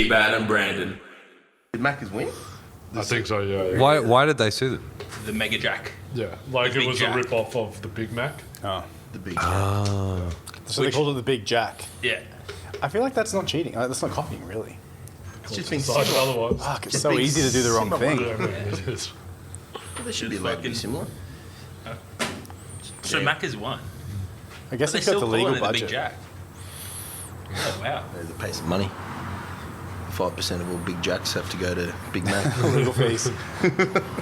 Bad and Brandon. Did Macca's win? I think so, yeah. Why did they sue them? The Mega Jack. Yeah, like The it Big was Jack. a rip-off of the Big Mac. Oh. The big. So they called it the Big Jack. Yeah. I feel like that's not cheating. That's not copying, really. It's just been Decided similar. otherwise. Fuck, it's Just so being easy to do the wrong similar. thing. Yeah, man, it is. They should be allowed to be similar. So Macca's won. I guess But it's they got still the legal call it the Big budget. Jack. Oh, wow. They pay some money. 5% of all Big Jacks have to go to Big Mac. Legal fees.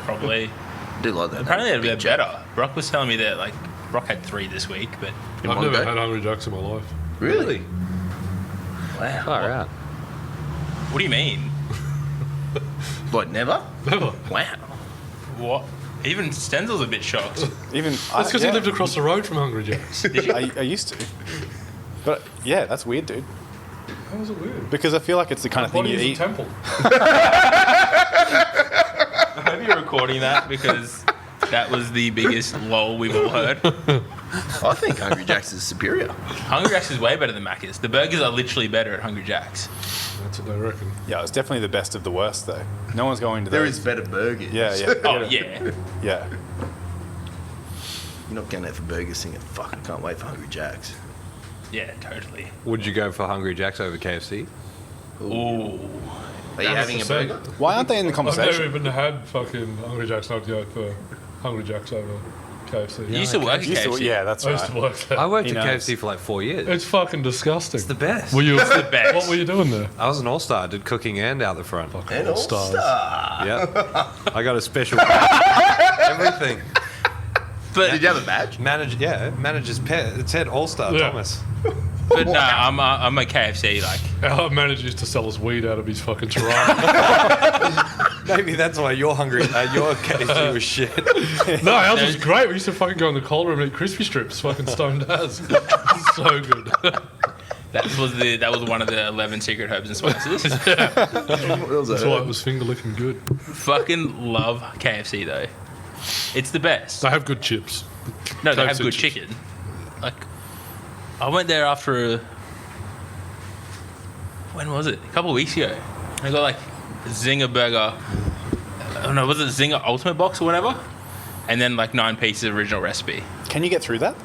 Probably. I do like that. Apparently they're Big Jack. better. Brock was telling me that, like, Brock had 3 this week, but In I've one never go? had Hungry Jacks in my life. Really? Wow. Far out. what do you mean? What, never? Never. Wow. What? Even Stenzel's a bit shocked. Even That's because he lived across the road from Hungry Jacks. I used to. But yeah, that's weird, dude. How is it weird? Because I feel like it's the kind of thing What you is a eat. temple? I hope you're recording that because that was the biggest lol we've all heard. I think Hungry Jack's is superior. Hungry Jack's is way better than Macca's. The burgers are literally better at Hungry Jack's. That's what they reckon. Yeah, it's definitely the best of the worst, though. No one's going to There those. is better burgers. Yeah, yeah. Oh, yeah. Yeah. You're not going out for burgers thinking, fuck, I can't wait for Hungry Jack's. Yeah, totally. Would you go for Hungry Jacks over KFC? Ooh. Are you having a 100%. burger? Why aren't they in the I've never conversation? even had fucking Hungry Jacks. I'd go for Hungry Jacks over KFC. You used to work at Used to- KFC. yeah, that's I used to right. work there. I worked He at knows. KFC for like 4 years. It's fucking disgusting. It's the best. Were you? the best. What were you doing there? I was an all-star. I did cooking and out the front. Fucking And all-stars. All-Star. Yeah. I got a special everything. But, Did you have a badge? Manager's pet. It said all-star Yeah. Thomas. but no, I'm a KFC, like. Our manager used to sell us weed out of his fucking Ferrari. Maybe that's why you're hungry. Your KFC was shit. No, ours was great. We used to fucking go in the cold room and eat crispy strips, fucking stoned as. So good. That was one of the 11 secret herbs and spices. What was That's why it was finger licking good. Fucking love KFC though. It's the best. They have good chips. No, they have KFC good chips. chicken. Like, I went there after when was it? A couple of weeks ago. I got like a Zinger burger. I don't know, was it Zinger Ultimate Box or whatever? And then like 9 pieces of original recipe. Can you get through that?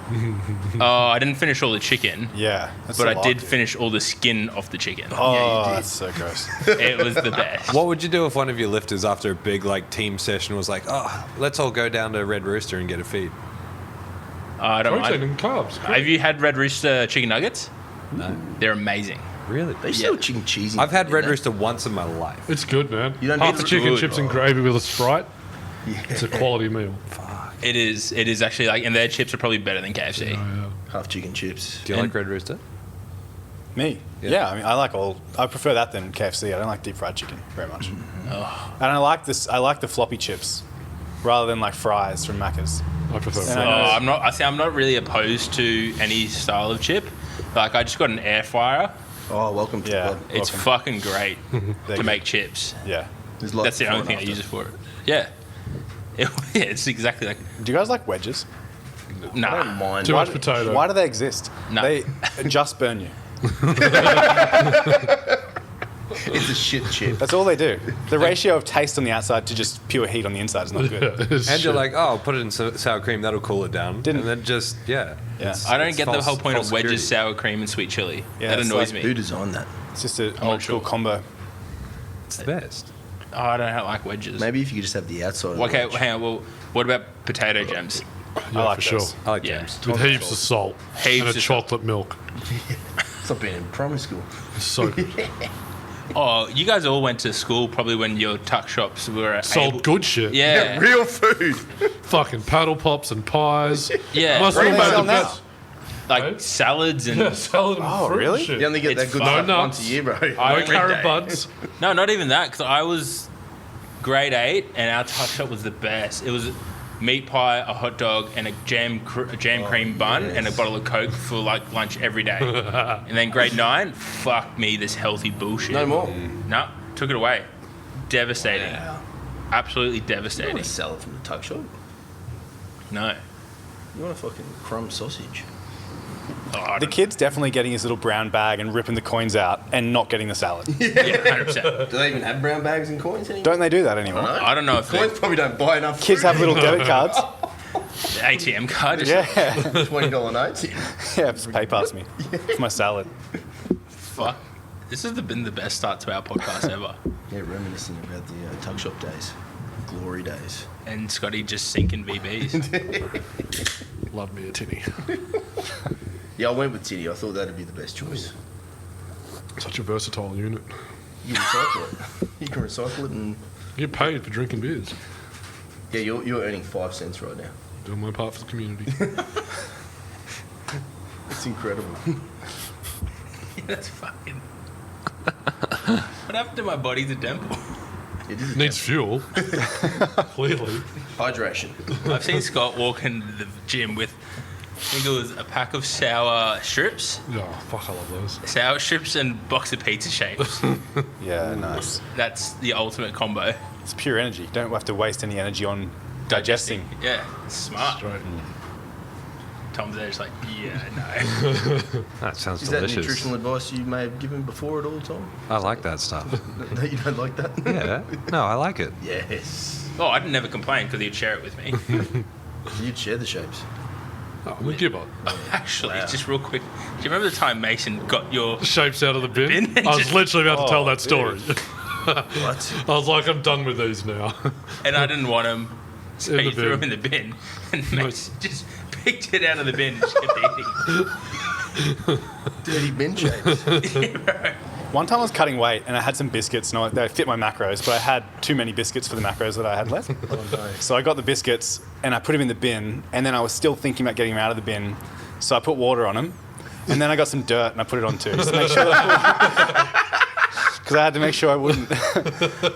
I didn't finish all the chicken, Yeah. That's but so I odd, did dude. finish all the skin off the chicken. Oh, that's so gross. It was the best. What would you do if one of your lifters after a big like team session was like, "Oh, let's all go down to Red Rooster and get a feed"? I don't Protein mind. and carbs. Have you had Red Rooster chicken nuggets? No. They're amazing. Really? They sell chicken cheese. I've had Red Rooster once in my life. It's good, man. You don't Half need the to chicken do it. chips and gravy with a Sprite. Yeah. It's a quality meal. It is actually like, and their chips are probably better than KFC. Yeah. Half chicken chips. Do you like Red Rooster? Me? Yeah. I mean, I prefer that than KFC. I don't like deep fried chicken very much. Oh. And I like the floppy chips rather than like fries from Macca's. I prefer And fries. I know- I'm not really opposed to any style of chip. Like I just got an air fryer. Oh, welcome to Yeah. the club. It's Welcome. fucking great They're to good. make chips. Yeah. There's lots That's the before only thing I and use it after. for. Yeah. Yeah, it's exactly like Do you guys like wedges? I don't nah. mind. Too Why much do- potato. Why do they exist? No. They just burn you. It's a shit chip. That's all they do. The ratio of taste on the outside to just pure heat on the inside is not good. It's And you're shit. like, "Oh, put it in sour cream. That'll cool it down." Didn't- and then just Yeah. I don't it's get the false- whole point of false wedges, security. sour cream, and sweet chili. Yeah, that it's annoys like- Who me. designed that? It's just an not old school sure. combo. It's the best. Oh, I don't like wedges. Maybe if you could just have the outside. Okay, wedge. hang on. Well, what about potato gems? Yeah, I like for sure. those. I like Yeah. jams. With heaps of salt Heaps and a of chocolate milk. It's not being in primary school. It's so good. Oh, you guys all went to school probably when your tuck shops were Sold good shit. Yeah. Real food. Fucking paddle pops and pies. Yeah. Must What do have they made sell the now? best. Like Right? salads and Yeah, salad and Oh, fruit really? and shit. You only get It's that good fun. stuff No once a nuts. year, bro. I No every carrot day. buds. No, not even that, because I was grade 8 and our tuck shop was the best. It was meat pie, a hot dog, and a jam cream bun and a bottle of Coke for like lunch every day. And then grade 9, fuck me, this healthy bullshit. No more. No, took it away. Devastating. Absolutely You don't devastating. want to sell it from the tuck shop. No. You want a fucking crumb sausage. Oh, The kid's definitely getting his little brown bag and ripping the coins out and not getting the salad. yeah, 100%. Do they even have brown bags and coins anymore? Don't they do that anymore? I don't know if Coins the probably don't buy enough. Kids have little debit cards. ATM card. Just Yeah. $20 notes. Yeah, just pay past me. It's my salad. fuck. This has been the best start to our podcast ever. Yeah, reminiscing about the tuck shop days, glory days. And Scotty just sinking VBs. Love me a tinny. Yeah, I went with Titty. I thought that'd be the best choice. Such a versatile unit. You can recycle it. You can recycle it, and You get paid for drinking beers. yeah, you're earning 5 cents right now. Doing my part for the community. It's incredible. Yeah, that's fucking. What happened to my body to Temple? It is Needs fuel. Clearly. hydration. I've seen Scott walk into the gym with, I think it was a pack of sour strips, Oh, fuck, I love those. sour strips and box of pizza shapes. Yeah, nice. That's the ultimate combo. It's pure energy. Don't have to waste any energy on digesting. Yeah, smart. Straight. Tom's there just like, yeah, no. That sounds Is that delicious. nutritional advice you may have given before at all, Tom? I like that stuff. No, you don't like that? Yeah. No, I like it. Yes. Oh, I'd never complain because he'd share it with me. You'd share the shapes. Oh, I'm a giver. Actually, Wow. just real quick, do you remember the time Mason got your... Shapes out of the bin. Bin and I was just- literally about to tell Oh, that story. What? I was like, I'm done with these now. And I didn't want him, so In you the threw him bin. in the bin. And Mason just picked it out of the bin and just kept eating. Dirty bin shapes. One time I was cutting weight and I had some biscuits and they fit my macros, but I had too many biscuits for the macros that I had left. So I got the biscuits and I put them in the bin, and then I was still thinking about getting them out of the bin. So I put water on them, and then I got some dirt and I put it on too, just to make sure that because I had to make sure I wouldn't.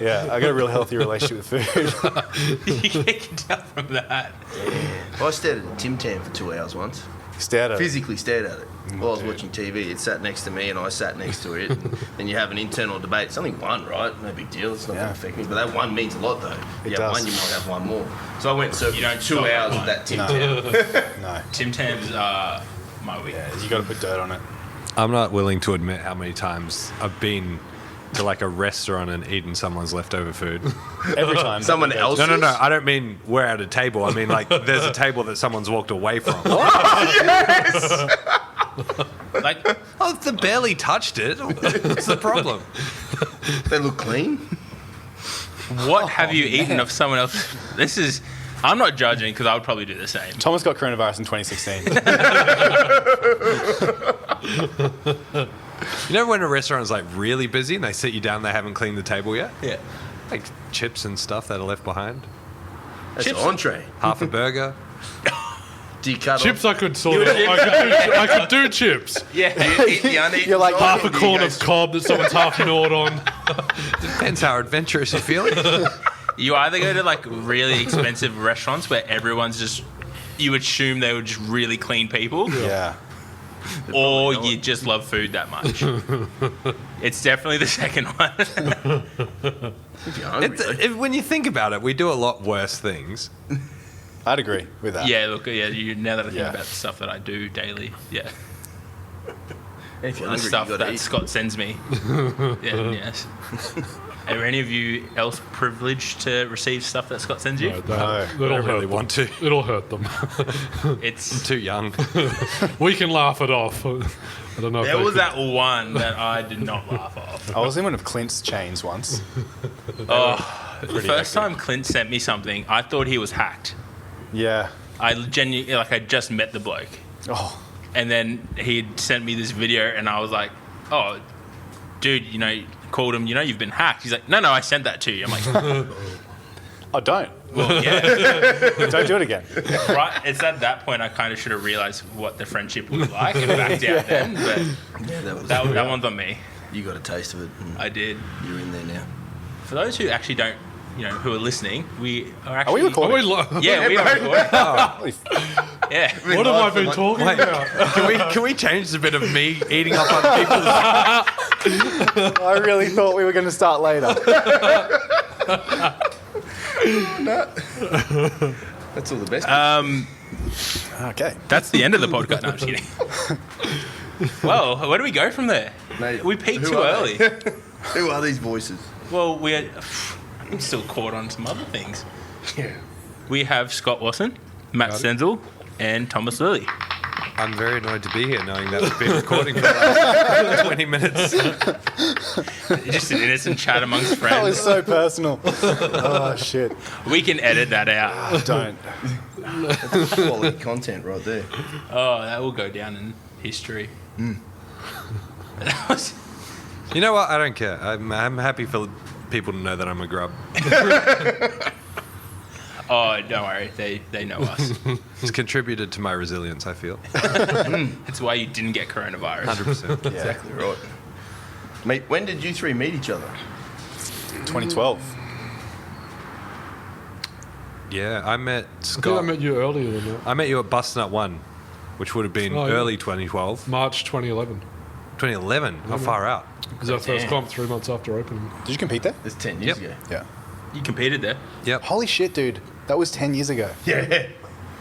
Yeah, I got a real healthy relationship with food. You can't tell from that. I stared at Tim Tam for 2 hours once. Stared at it. Physically stared at it. While I was watching TV, it sat next to me and I sat next to it. And you have an internal debate. It's only one, right? No big deal. It's not Yeah. going to affect me. But that one means a lot, though. If It you have does. one, you might have one more. So I went You circling don't 2 stop hours at with that Tim No. Tam. No. Tim Tams are my weakness. Yeah, you got to put dirt on it. I'm not willing to admit how many times I've been to like a restaurant and eaten someone's leftover food. Every time. Someone else. No. I don't mean we're at a table. I mean like there's a table that someone's walked away from. Like, Oh, if they barely touched it. What's the problem? They look clean. what have you eaten of someone else? This is... I'm not judging because I would probably do the same. Thomas got coronavirus in 2016. You know when a restaurant is like really busy and they sit you down, they haven't cleaned the table yet? Yeah. Like chips and stuff that are left behind. That's Chips. an entree. Half a burger. Do you cut Chips off? I could sort of... I could do chips. Yeah. Do you eat the uneaten You're like side, Half or a do you corn go of cob that someone's half gnawed on. Depends how adventurous you're feeling. You either go to like really expensive restaurants where everyone's just... You assume they were just really clean people. Yeah. Or you just love food that much. It's definitely the second one. If you're hungry, though. When you think about it, we do a lot worse things. I'd agree with that. Yeah, look, yeah. Now that I think Yeah. about the stuff that I do daily, yeah, And if you're the hungry, stuff you got to that eat. Scott sends me. Yeah, yes. Are any of you else privileged to receive stuff that Scott sends you? No, No. that'll I don't hurt really them. want to. It'll hurt them. It's Too young. We can laugh it off. I don't know if there they was could. that one that I did not laugh off. I was in one of Clint's chains once. Oh, the Pretty first hectic. time Clint sent me something, I thought he was hacked. Yeah. I genuinely, like, I just met the bloke. Oh, And then he'd sent me this video, and I was like, oh, dude, you know, called him, you know, you've been hacked. He's like, no, I sent that to you. I'm like, oh, don't. well, yeah. Don't do it again. Right. It's at that point I kind of should have realised what the friendship was like and backed out then. But Yeah, that one's on me. You got a taste of it. And I did. you're in there now. For those who actually don't, you know, who are listening, we are Are actually... we recording? Yeah, we are recording. Holy Yeah. What have I been talking Wait, about? can we change the bit of me eating up on people's... I really thought we were going to start later. That's all the best. Okay. That's the end of the podcast. No, I'm just kidding. Well, where do we go from there? Mate, We peaked who too are early. they? Who are these voices? Well, I'm still caught on some other things. Yeah. We have Scott Wasson, Matt Stenzel, and Thomas Lilly. I'm very annoyed to be here knowing that we've been recording for like 20 minutes. Just an innocent chat amongst That was friends. so personal. Oh, shit. We can edit that out. Don't. Quality content right there. Oh, that will go down in history. That was- You know what? I don't care. I'm happy for people to know that I'm a grub. Oh, don't worry. They know us. It's contributed to my resilience, I feel. That's why you didn't get coronavirus. 100%. Exactly right. Mate, when did you three meet each other? 2012. Yeah, I met I think I Scott. met you earlier than that. I met you at Busnut 1, which would have been Oh, yeah. early 2012. March 2011. 2011? How far out? It was our first Damn. comp 3 months after opening. Did you compete there? It's 10 years Yep. ago. Yeah. You competed there, Yep. Holy shit, dude. That was 10 years ago. Yeah.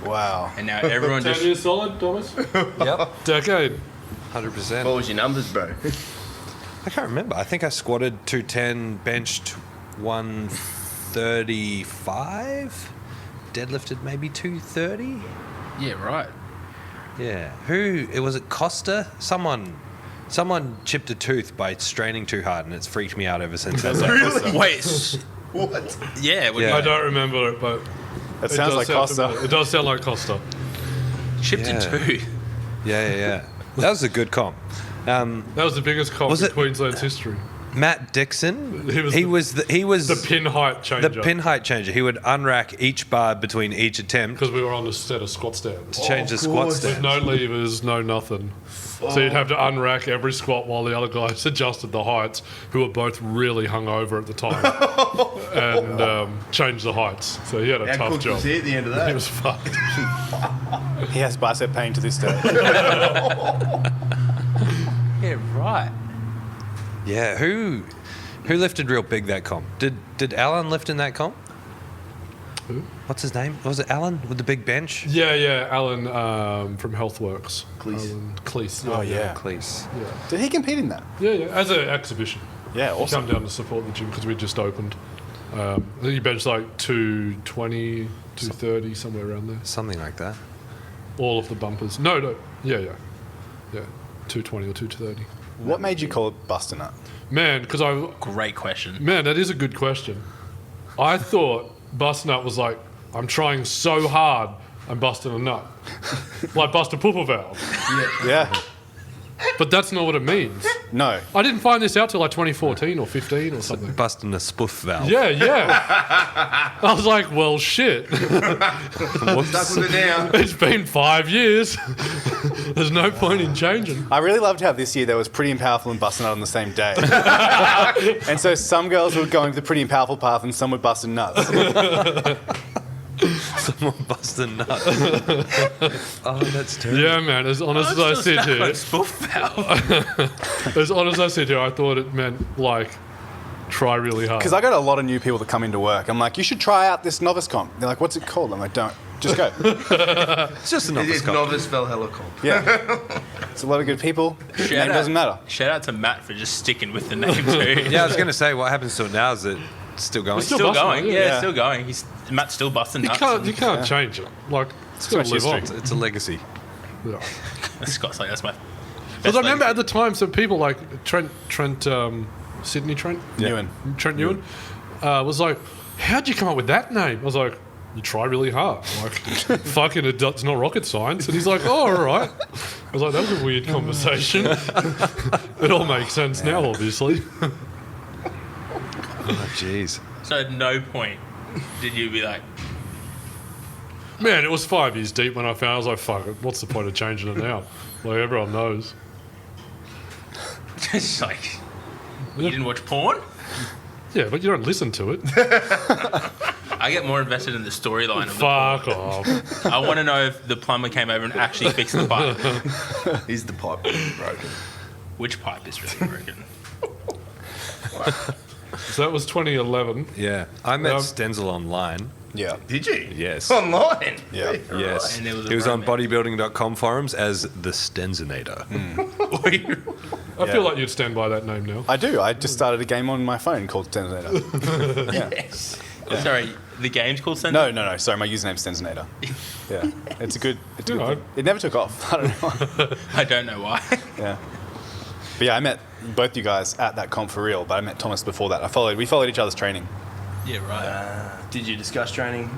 Wow. and now everyone 10 just. years solid, Thomas? Yep. Decade. 100%. What was your numbers, bro? I can't remember. I think I squatted 210, benched 135, deadlifted maybe 230. Yeah, right. Yeah. It was it Costa? Someone chipped a tooth by straining too hard, and it's freaked me out ever since. Wait. What? Yeah. Yeah. I don't remember it, but That it sounds does like sound Costa. familiar. It does sound like Costa. Chipped Yeah. a tooth. Yeah. That was a good comp. That was the biggest comp Was in it- Queensland's history. Matt Dixon. He was The The pin height changer. the pin height changer. He would unrack each bar between each attempt Because we were on a set of squat stands. to change the of squat course. With stand. no levers, no nothing. So you'd have to unrack every squat while the other guys adjusted the heights, who were both really hungover at the time, and change the heights. So he had a How tough cooked job. was he at the end of He that? was fucked. He has bicep pain to this day. Yeah, right. Yeah, who lifted real big that comp? Did Alan lift in that comp? Who? What's his name? Was it Alan with the big bench? Yeah, Alan from Healthworks. Cleese. Alan Cleese. Oh, yeah. Cleese. Did he compete in that? Yeah, as an exhibition. Yeah, He awesome. come down to support the gym because we just opened. I think he benched like 220, 230, somewhere around there. Something like that. All of the bumpers. No. Yeah. 220 or 230. What made you call it Buster Nut? Man, because Great question. Man, that is a good question. I thought bust nut was like, I'm trying so hard, I'm busting a nut. Like bust a pooper valve. Yeah. But that's not what it means. No. I didn't find this out till like 2014 or 15 or something. Busting a spoof valve. Yeah. I was like, well, shit. Stuck with it now. It's been 5 years. There's no point in changing. I really loved how this year there was Pretty and Powerful and Bustin' Nut on the same day. And so some girls were going the Pretty and Powerful path and some were busting nuts. Someone busting nut. Oh, that's terrible. Yeah, man. As honest as I sit here, Spoof valve. as honest as I sit here, I thought it meant like try really hard. Because I got a lot of new people that come into work. I'm like, you should try out this novice comp. They're like, what's it called? I'm like, don't. Just go. It's just a It novice is comp. novice Valhalla comp. Yeah. It's a lot of good people. Name doesn't matter. Shout out to Matt for just sticking with the name too. Yeah, I was going to say, what happens to it now? Is it still going? It's still Still busting going. it, Yeah, yeah. it's still going. Matt's still busting you nuts. can't change it. Like it's Too gonna much live on. history. It's a legacy. Yeah. Scott's like, that's my. Because I remember at the time, some people like Sydney Trent Newen. Newen, was like, how'd you come up with that name? I was like, you try really hard. Like, fucking, it's not rocket science. And he's like, oh, all right. I was like, that was a weird conversation. It all makes sense now, obviously. Oh, jeez. So at no point did you be like, Man, it was 5 years deep when I found. I was like, fuck it. What's the point of changing it now? Like everyone knows. just like, you didn't watch porn? Yeah, but you don't listen to it. I get more invested in the storyline of the Fuck off. porn. I want to know if the plumber came over and actually fixed the pipe. Is the pipe broken? Which pipe is really broken? So that was 2011. Yeah. I met Um, Stenzel online. Yeah. Did you? Yes. Online? Yeah. Yes. And there was a He was on romance. bodybuilding.com forums as the Stenzinator. I feel like you'd stand by that name now. I do. I just started a game on my phone called Stenzinator. Yeah. Yes. Sorry, the game's called Stenzel? No. Sorry, my username's Stenzinator. Yeah. It's a good You know. thing. It never took off. I don't know. I don't know why. Yeah. But yeah, I met both you guys at that comp for real, but I met Thomas before that. We followed each other's training. Yeah, right. Did you discuss training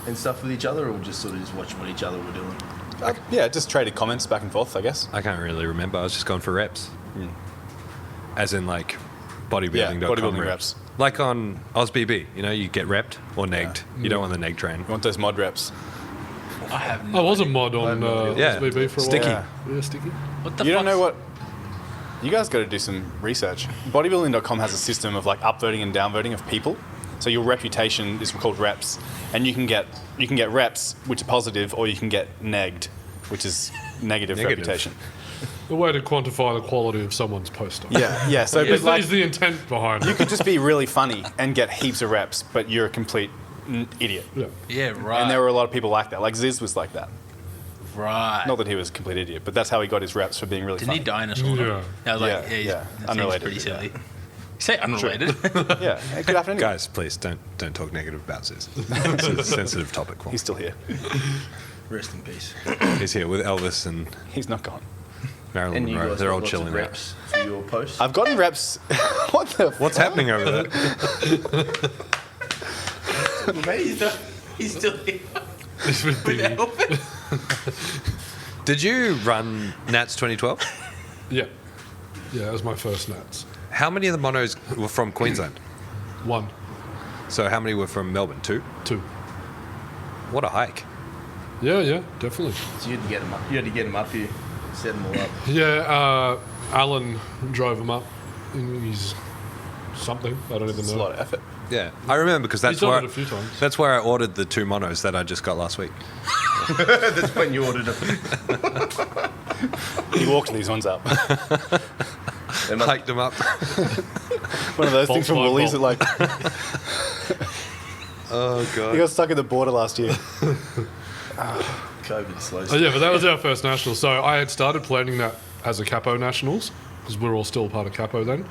and stuff with each other, or just sort of just watching what each other were doing? Yeah, just traded comments back and forth, I guess. I can't really remember. I was just going for reps. As in, like, bodybuilding.com Yeah, bodybuilding reps. Like on OzBB, you get repped or negged. You don't want the neg train. You want those mod reps? I have I no was a mod on Yeah. SBB for a Sticky. while. Yeah, sticky. What the You don't fuck? know what... You guys got to do some research. Bodybuilding.com has a system of like upvoting and downvoting of people. So your reputation is called reps, and you can get reps which are positive, or you can get negged, which is negative reputation. A way to quantify the quality of someone's poster. Yeah. So Is, but like, is the intent behind you it. could just be really funny and get heaps of reps, but you're a complete idiot. Yeah. Yeah, right. And there were a lot of people like that. Like Ziz was like that. right. Not that he was a complete idiot, but that's how he got his reps for being really Didn't he funny. die in a sauna? Yeah. I was like, Yeah, he's- yeah. that seems Unrelated, pretty yeah. silly. You say unrelated? Yeah, it could happen anyway. Guys, please don't talk negative about this. It's a sensitive topic. He's still here. Rest in peace. He's here with Elvis and He's not gone. Marilyn And you Monroe. guys They're got all lots chilling of there. reps for your posts. I've gotten reps. What the? What's happening over there? He's still here. This would be, Did you run Nats 2012? yeah. Yeah, that was my first Nats. How many of the monos were from Queensland? 1, So how many were from Melbourne? 2? 2. What a hike. Yeah, definitely. So you had to get them up. You had to get them up here, set them all up. Yeah, Alan drove him up in his something. I don't even It's a know. lot of effort. Yeah, I remember because He's that's done where it a few times. that's where I ordered the 2 monos that I just got last week. That's when you ordered them. He walked these ones up. They must- Hiked them up. One of those things from Bolt by Woolies that bolt. like Oh he god. got stuck at the border last year. COVID slows. Oh, yeah, but that was our first national. So I had started planning that as a Capo Nationals because we were all still part of Capo then.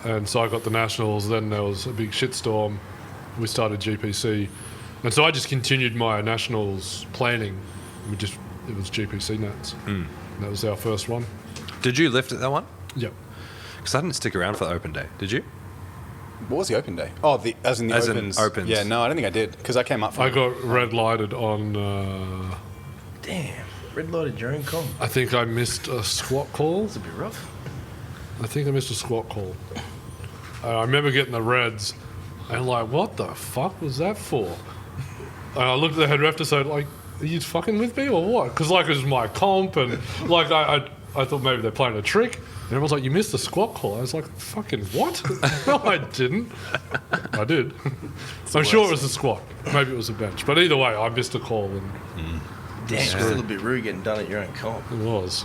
And so I got the Nationals. Then there was a big shitstorm. We started GPC. And so I just continued my Nationals planning. It was GPC Nats. And that was our first one. Did you lift at that one? Yep. Because I didn't stick around for the open day. Did you? What was the open day? Oh, as in the As in opens. opens. Yeah, no, I don't think I did because I came up. I got red lighted on. Damn. Red lighted during comp. I think I missed a squat call. It's a bit rough. I think I missed a squat call. I remember getting the reds and like, what the fuck was that for? And I looked at the head ref to say, like, are you fucking with me or what? Because like it was my comp and like I thought maybe they're playing a trick. And everyone's like, you missed the squat call. I was like, fucking what? No, I didn't. I did. I'm sure it was a squat. Maybe it was a bench. But either way, I missed a call and Damn. It's still a bit rude getting done at your own comp. it was.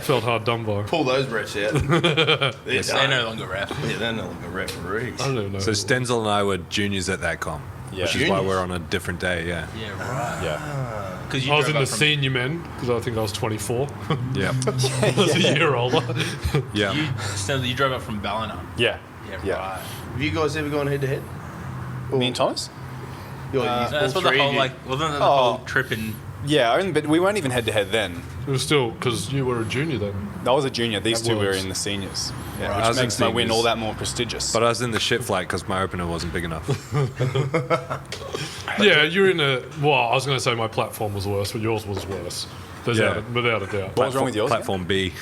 Felt hard done by. Pull those reps out. They're no longer ref. Yeah, they're no longer referees. I don't even know. So Stenzel and I were juniors at that comp. Yeah. Which is why Juniors? we're on a different day, yeah. Yeah, right. Yeah. Because I was in the senior men because I think I was 24. Yeah. I was a year older. Yeah. You drove up from Ballina. Yeah. Yeah, Yeah. right. Have you guys ever gone head to head? Me and Thomas? That's what the whole wasn't that the Oh. whole trip in. Yeah, but we weren't even head to head then. It was still because you were a junior then. I was a junior. These That two were was. in the seniors. Yeah, I which was in makes my win seniors. all that more prestigious. But I was in the shit flight because my opener wasn't big enough. Yeah, you're in a. Well, I was going to say my platform was worse, but yours was worse. Yeah. Without a doubt. What was wrong with yours? Platform B.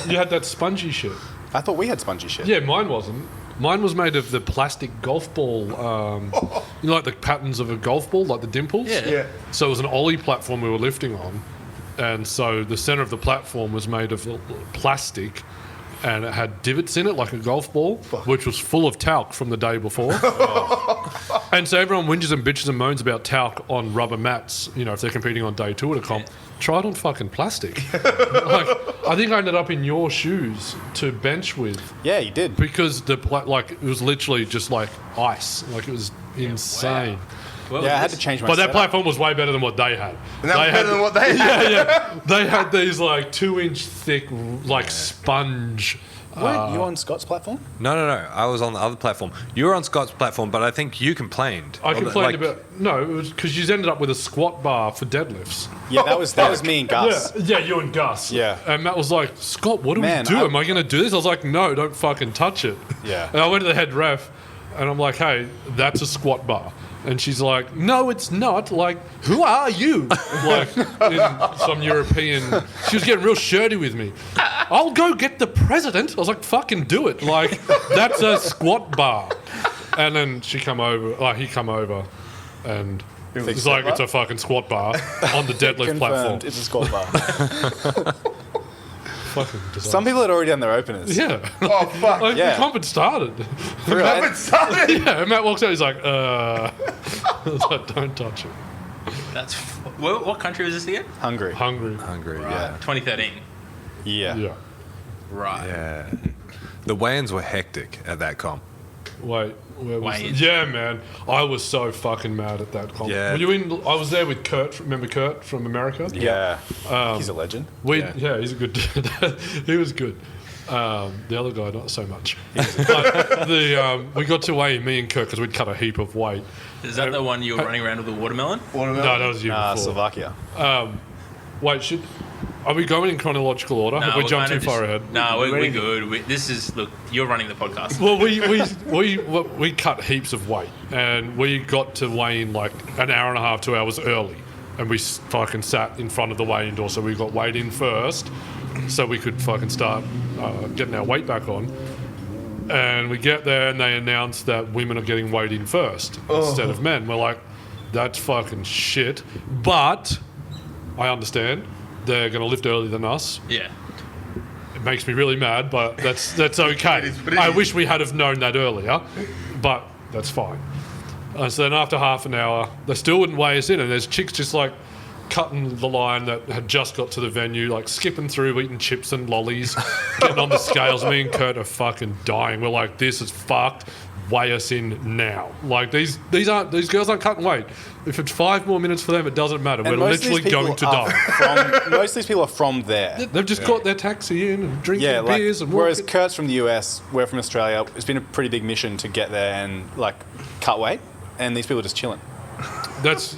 You had that spongy shit. I thought we had spongy shit. Yeah, mine wasn't. Mine was made of the plastic golf ball, you know, like the patterns of a golf ball, like the dimples. Yeah. So it was an ollie platform we were lifting on, and so the center of the platform was made of plastic, and it had divots in it like a golf ball, which was full of talc from the day before. And so everyone whinges and bitches and moans about talc on rubber mats, you know, if they're competing on day 2 at a comp. Try it on fucking plastic. Like, I think I ended up in your shoes to bench with Yeah, you did. because it was literally just like ice. Like it was insane. What Yeah, I was had this? to change my But that setup. platform was way better than what they had. And that was better than what they had. Yeah. They had these like 2-inch thick, like sponge. Weren't you on Scott's platform? No. I was on the other platform. You were on Scott's platform, but I think you complained. I Or the- complained like- about no, it was because you ended up with a squat bar for deadlifts. Yeah, that was me and Gus. Yeah, you and Gus. Yeah. And Matt was like, Scott, what do Man, we do? I- Am I going to do this? I was like, no, don't fucking touch it. Yeah. And I went to the head ref and I'm like, hey, that's a squat bar. And she's like, no, it's not. Like, who are you? Like, in some European. She was getting real shirty with me. I'll go get the president. I was like, fucking do it. Like, that's a squat bar. And then he come over and it's like, it's a fucking squat bar on the deadlift platform. Confirmed, it's a squat bar. Fucking disaster. Some people had already done their openers. Yeah. Oh, fuck. Like, Yeah. the comp had started. For real. It started. Yeah, and Matt walks out, he's like, I was like, don't touch it. That's what country was this again? Hungry. Hungry. Hungry, Yeah. 2013. Yeah. Yeah. Right. yeah. The weigh-ins were hectic at that comp. Wait, where was Wayne. it? Yeah, man. I was so fucking mad at that comp. Yeah. Were you in? I was there with Kurt. Remember Kurt from America? Yeah. He's a legend. Yeah, he's a good dude. He was good. The other guy, not so much. But we got to weigh me and Kurt because we'd cut a heap of weight. Is that the one you were running around with a watermelon? No, that was you before. Slovakia. Wait, are we going in chronological order? Have we we're jumped too kinda far just- ahead? No, we're good. Look, you're running the podcast. Well, we cut heaps of weight, and we got to weigh in like an hour and a half, 2 hours early, and we fucking sat in front of the weigh-in door, so we got weighed in first, so we could fucking start getting our weight back on. And we get there, and they announce that women are getting weighed in first instead of men. We're like, that's fucking shit, but I understand. They're going to lift earlier than us. Yeah. It makes me really mad, but that's okay. It is what it I is. wish we had have known that earlier, but that's fine. So then after half an hour, they still wouldn't weigh us in, and there's chicks just like cutting the line that had just got to the venue, like skipping through, eating chips and lollies, getting on the scales. Me and Kurt are fucking dying. We're like, this is fucked. Weigh us in now. Like these girls aren't cutting weight. If it's 5 more minutes for them, it doesn't matter. We're most of these literally going to people are die. Most of these people are from there. They've just got their taxi in and drinking Yeah, like, beers and whereas walking. Kurt's from the US, we're from Australia. It's been a pretty big mission to get there and like cut weight, and these people are just chilling. That's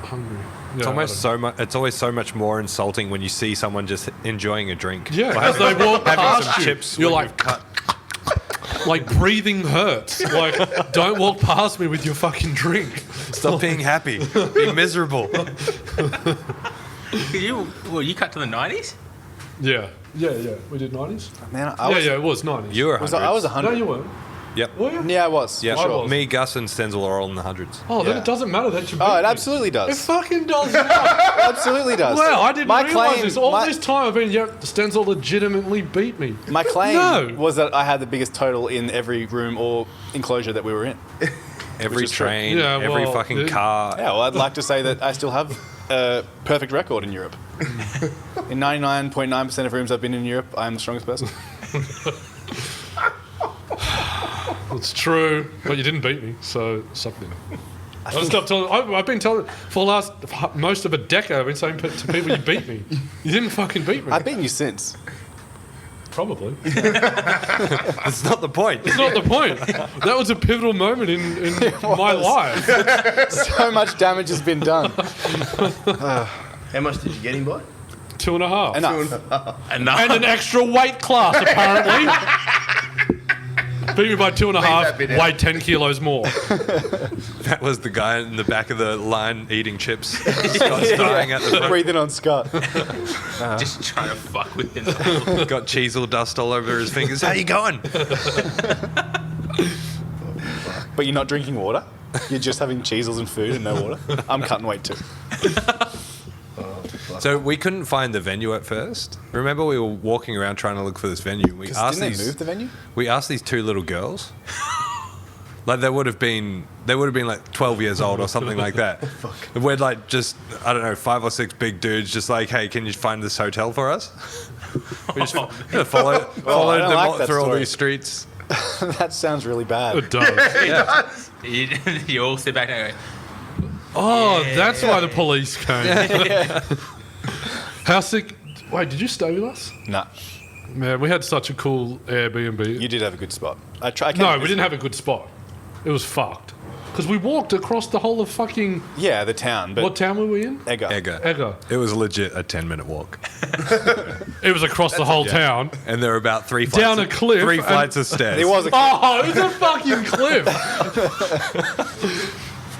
hungry. Yeah, It's almost I so much. It's always so much more insulting when you see someone just enjoying a drink. don't- Yeah, Or as they walk having past some you, chips. you're when like, you've cut. like breathing hurts. Like, don't walk past me with your fucking drink. Stop being happy. Being miserable. You cut to the 90s? Yeah. We did 90s. Man, I was, It was 90s. You were I was 100s. 100. No, you weren't. Yep. Were you? Yeah, I was. Yeah. for sure. Me, Gus, and Stenzel are all in the hundreds. Oh, then Yeah. it doesn't matter. That you Oh, beat it me. absolutely It does. fucking does not. Absolutely does. Wow, I didn't My realise claim- this. All my- this time I've been, Stenzel legitimately beat me. My claim No. was that I had the biggest total in every room or enclosure that we were in. Every is true. train, Yeah, every well, fucking it- car. Yeah, well, I'd like to say that I still have a perfect record in Europe. In 99.9% of rooms I've been in Europe, I'm the strongest person. It's true, but you didn't beat me, so something. I've been telling for the last most of a decade. I've been saying to people, "You beat me. You didn't fucking beat me." I've beaten you since. Probably. That's not the point. That's not the point. That was a pivotal moment in my life. So much damage has been done. How much did you get him by? 2.5. Enough. And And an extra weight class, apparently. Beat me by 2.5, that bit out. weighed 10 kilos more. That was the guy in the back of the line eating chips. Scott's dying at the front. Breathing on Scott. just trying to fuck with him. Got cheesel dust all over his fingers. How you going? But you're not drinking water? You're just having cheesels and food and no water? I'm cutting weight too. So we couldn't find the venue at first. Remember, we were walking around trying to look for this venue. We asked Didn't these. they move the venue? We asked these two little girls. Like they would have been like 12 years old or something like that. We're like just, I don't know, 5 or 6 big dudes just like, hey, can you find this hotel for us? We just followed I don't them like that through all story. these streets. That sounds really bad. It does. Yeah. You all sit back and go, Oh, Yeah. that's why the police came. How sick? Wait, did you stay with us? Nah, Man, we had such a cool Airbnb. you did have a good spot. No, we didn't have a good spot. It was fucked. Because we walked across the whole of fucking... Yeah, the town. But What town were we in? Egger. Egger. It was legit a 10-minute walk. It was across the whole town. And there were about three flights Down a cliff Three and- flights of stairs. There was a Oh, it was a fucking cliff.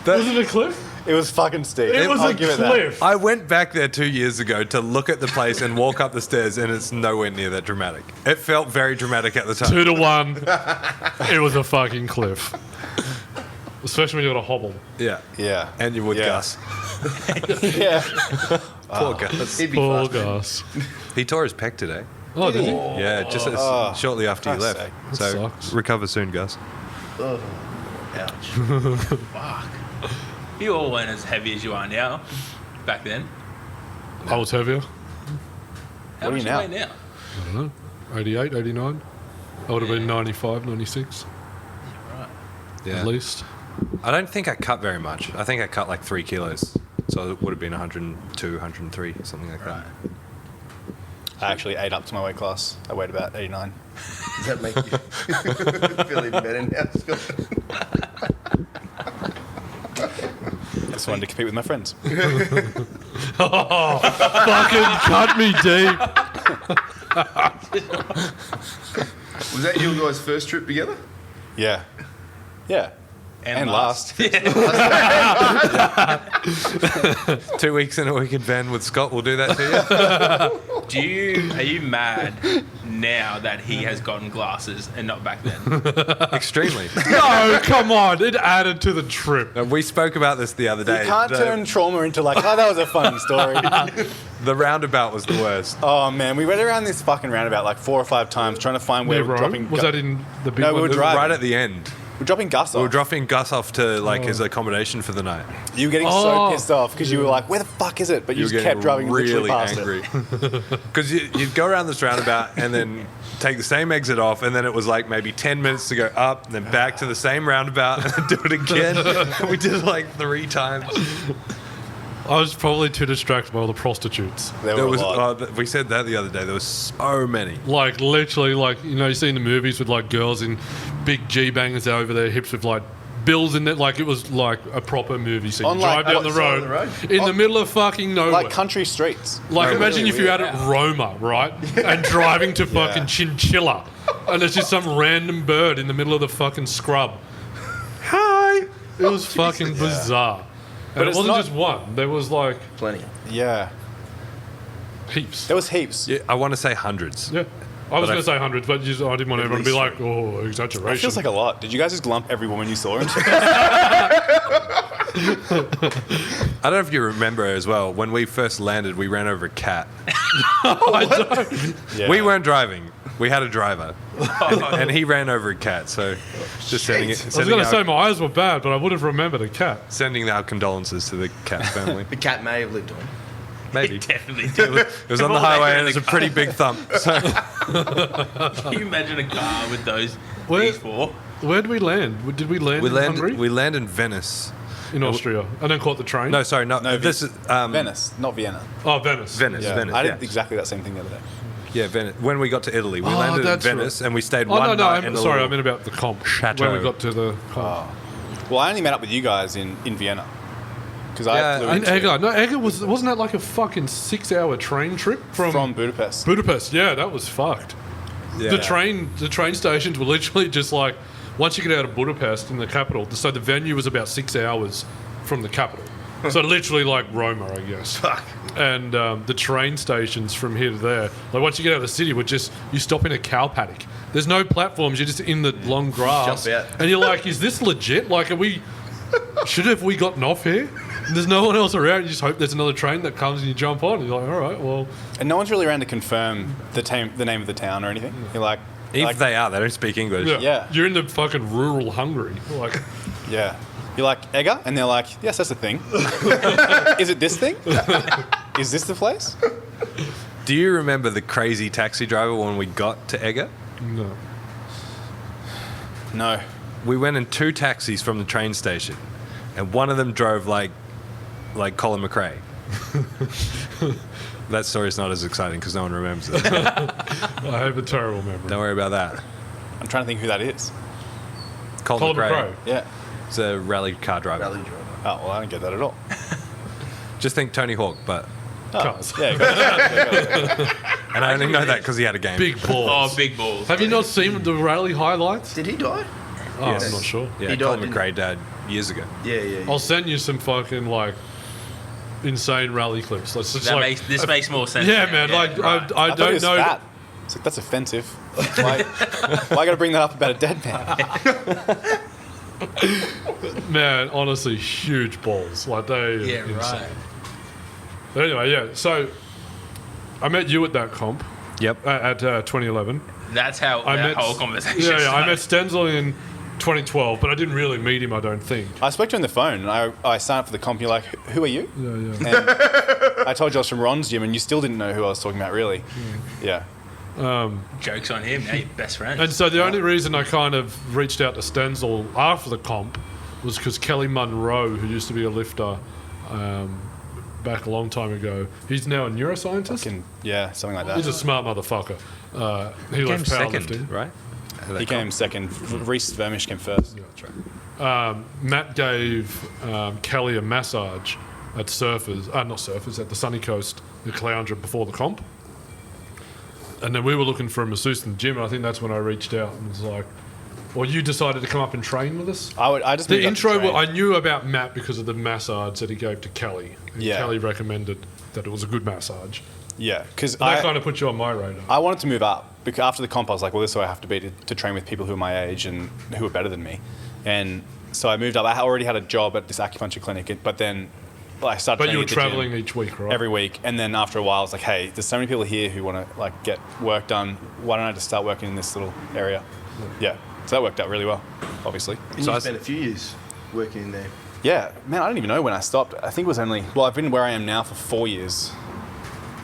Was it a cliff? It was fucking steep. It was I'll a give it that. cliff. I went back there 2 years ago to look at the place and walk up the stairs, and it's nowhere near that dramatic. It felt very dramatic at the time. 2-1. It was a fucking cliff. Especially when you got a hobble. Yeah. Yeah. And you would Yeah. Gus. Yeah. Poor Gus. He'd be Poor fast, man. Gus. He tore his pec today. Oh, did he? Yeah, just shortly after you Christ's left. sake. So sucks. recover soon, Gus. Ouch. fuck. You all weren't as heavy as you are now. Back then. I was heavier. How What are much you you now? weigh now? I don't know. 88, 89. I would have been 95, 96 Yeah. at least. I don't think I cut very much. I think I cut like 3 kilos. So it would have been 102, 103, something like that. I actually ate up to my weight class. I weighed about 89. Does that make you feel even better now, Scott? Just wanted to compete with my friends. Oh, fucking cut me deep. Was that your guys' first trip together? Yeah. Yeah. And last. 2 weeks in a weekend van with Scott will do that to you. Are you mad now that he has gotten glasses and not back then? Extremely. No, come on. It added to the trip. We spoke about this the other day. You can't turn trauma into like, oh, that was a funny story. The roundabout was the worst. Oh, man. We went around this fucking roundabout like 4 or 5 times trying to find where Yeah, we were bro. dropping... Was that in the big No, we one? were driving. Right at the end. We're dropping Gus We were off. dropping Gus off to like his accommodation for the night. You were getting Oh. so pissed off because you were like, where the fuck is it? But you You were just kept getting driving literally really past angry. it. Because you'd go around this roundabout and then take the same exit off, and then it was like maybe 10 minutes to go up, and then back to the same roundabout, and then do it again. And we did it like 3 times. I was probably too distracted by all the prostitutes. There There were was, a lot. we said that the other day. There was so many. Like, literally, like, you know, you see in the movies with, like, girls in big G-bangers over their hips with, like, bills in it. Like, it was, like, a proper movie scene. On, You like, drive down what the side of road, the road? in the middle of fucking nowhere. Like country streets. Like, No, imagine really if you weird. had at Roma, right? And driving to fucking Chinchilla. And there's just some random bird in the middle of the fucking scrub. Hi! It was fucking bizarre. And it it's wasn't not- just one. There was, like, Plenty. Yeah. heaps. There was heaps. Yeah, I want to say hundreds. Yeah. I was But going to say hundreds, but just, I didn't want everyone to be like, oh, It exaggeration. feels like a lot. Did you guys just glump every woman you saw? I don't know if you remember as well. When we first landed, we ran over a cat. Yeah. We weren't driving. We had a driver, and he ran over a cat. So, just sending it. I was going to say my eyes were bad, but I would have remembered a cat. Sending our condolences to the cat family. The cat may have lived on. Maybe He definitely it did. was on the highway, and it was a pretty big thump. So Can you imagine a car with these Where- 4? Where did we land? Did we land in Hungary? we land in Venice. In Austria. And then caught the train? No, sorry, not No, this is Venice, not Vienna. Oh, Venice. Venice. Yeah. Venice. I yeah. did exactly that same thing the other day. Yeah, Venice. When we got to Italy, we Oh, landed in that's Venice, right. and we stayed Oh, one no, night in the sorry, I little meant about the comp. chateau. When we got to the comp. Well, I only met up with you guys in Vienna. Because Yeah, I flew And into Egger. No, Egger wasn't that like a fucking 6-hour train trip from Budapest. Budapest? Yeah, that was fucked. Yeah. The train stations were literally just like, once you get out of Budapest in the capital, so the venue was about 6 hours from the capital. So literally like Roma, I guess. Fuck. And the train stations from here to there, like once you get out of the city, you stop in a cow paddock. There's no platforms. You're just in the long grass, Jump out. and you're like, "Is this legit? Like, we gotten off here?" And there's no one else around. You just hope there's another train that comes and you jump on. And you're like, "All right, well." And no one's really around to confirm the name of the town or anything. You're like, If they are, they don't speak English. Yeah. You're in the fucking rural Hungary. Like, yeah. You're like, Egger? And they're like, yes, that's a thing. Is it this thing? Is this the place? Do you remember the crazy taxi driver when we got to Egger? no. No. we went in 2 taxis from the train station, and one of them drove like Colin McRae. That story's not as exciting because no one remembers it. I have a terrible memory. Don't worry about that. I'm trying to think who that is. Colin McRae. McRae. Yeah. It's a rally car driver. Rally driver. Oh, well, I don't get that at all. Just think Tony Hawk, but... Cars. Yeah, got And I only know that because he had a game. Big balls. Oh, big balls. Have you not seen the rally highlights? Did he die? Oh, Yes. I'm not sure. Yeah, He died, Colin didn't McRae died years ago. Yeah. I'll send you some fucking like insane rally clips. That's just like, This makes more sense. yeah, now. man. Like right. I I thought he don't was know. fat. It's like, that's offensive. Why got to bring that up about a dead man? Man, honestly, huge balls. Like they. Yeah, insane. right. But anyway, yeah. So I met you at that comp Yep. at 2011. That's how that whole conversation Yeah, I met started. Stenzel in 2012, but I didn't really meet him. I don't think. I spoke to him on the phone, and I signed up for the comp. You're like, who are you? Yeah, yeah. And I told you I was from Ron's gym, and you still didn't know who I was talking about, really. Yeah. Joke's on him. Now you're best friends. And so the only reason I kind of reached out to Stenzel after the comp was because Kelly Munro, who used to be a lifter back a long time ago, he's now a neuroscientist. Yeah, something like He's a that. smart motherfucker. He Came loves second, powerlifting. right? He came second. Reese Vermish came first. Matt gave Kelly a massage at at the Sunny Coast, the Clounger, before the comp. And then we were looking for a masseuse in the gym, and I think that's when I reached out and was like, well, you decided to come up and train with us? I just The moved up to intro, train. I knew about Matt because of the massage that he gave to Kelly. And Yeah. Kelly recommended that it was a good massage. Yeah, because And that kind of put you on my radar. I wanted to move up because after the comp, I was like, well, this is where I have to be to train with people who are my age and who are better than me. And so I moved up. I already had a job at this acupuncture clinic, but then I started But training you were at the gym traveling each week, right? every week. And then after a while, I was like, hey, there's so many people here who want to like get work done. Why don't I just start working in this little area? Yeah. So that worked out really well, obviously. And So you I- spent a few years working in there. Yeah, man, I don't even know when I stopped. I think it was only, well, I've been where I am now for 4 years,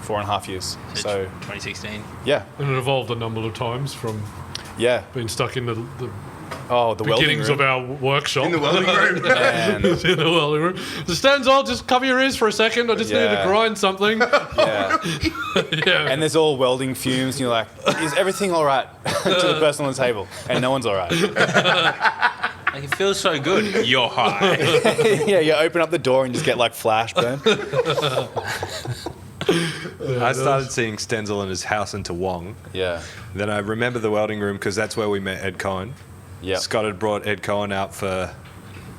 4.5 years. So, 2016. yeah, And it evolved a number of times from yeah. being stuck in the Oh, the welding beginnings room. of our workshop. In the welding room. Man, in the welding room. The Stenzel, just cover your ears for a second. I just need to Yeah. grind something. yeah. Yeah. And there's all welding fumes, and you're like, is everything all right? To the person on the table, and no one's all right. Like, it feels so good. You're high. Yeah, you open up the door and just get like flash burn. I started seeing Stenzel in his house in Toowong. Yeah, Then I remember the welding room because that's where we met Ed Cohen. yeah. Scott had brought Ed Cohen out for,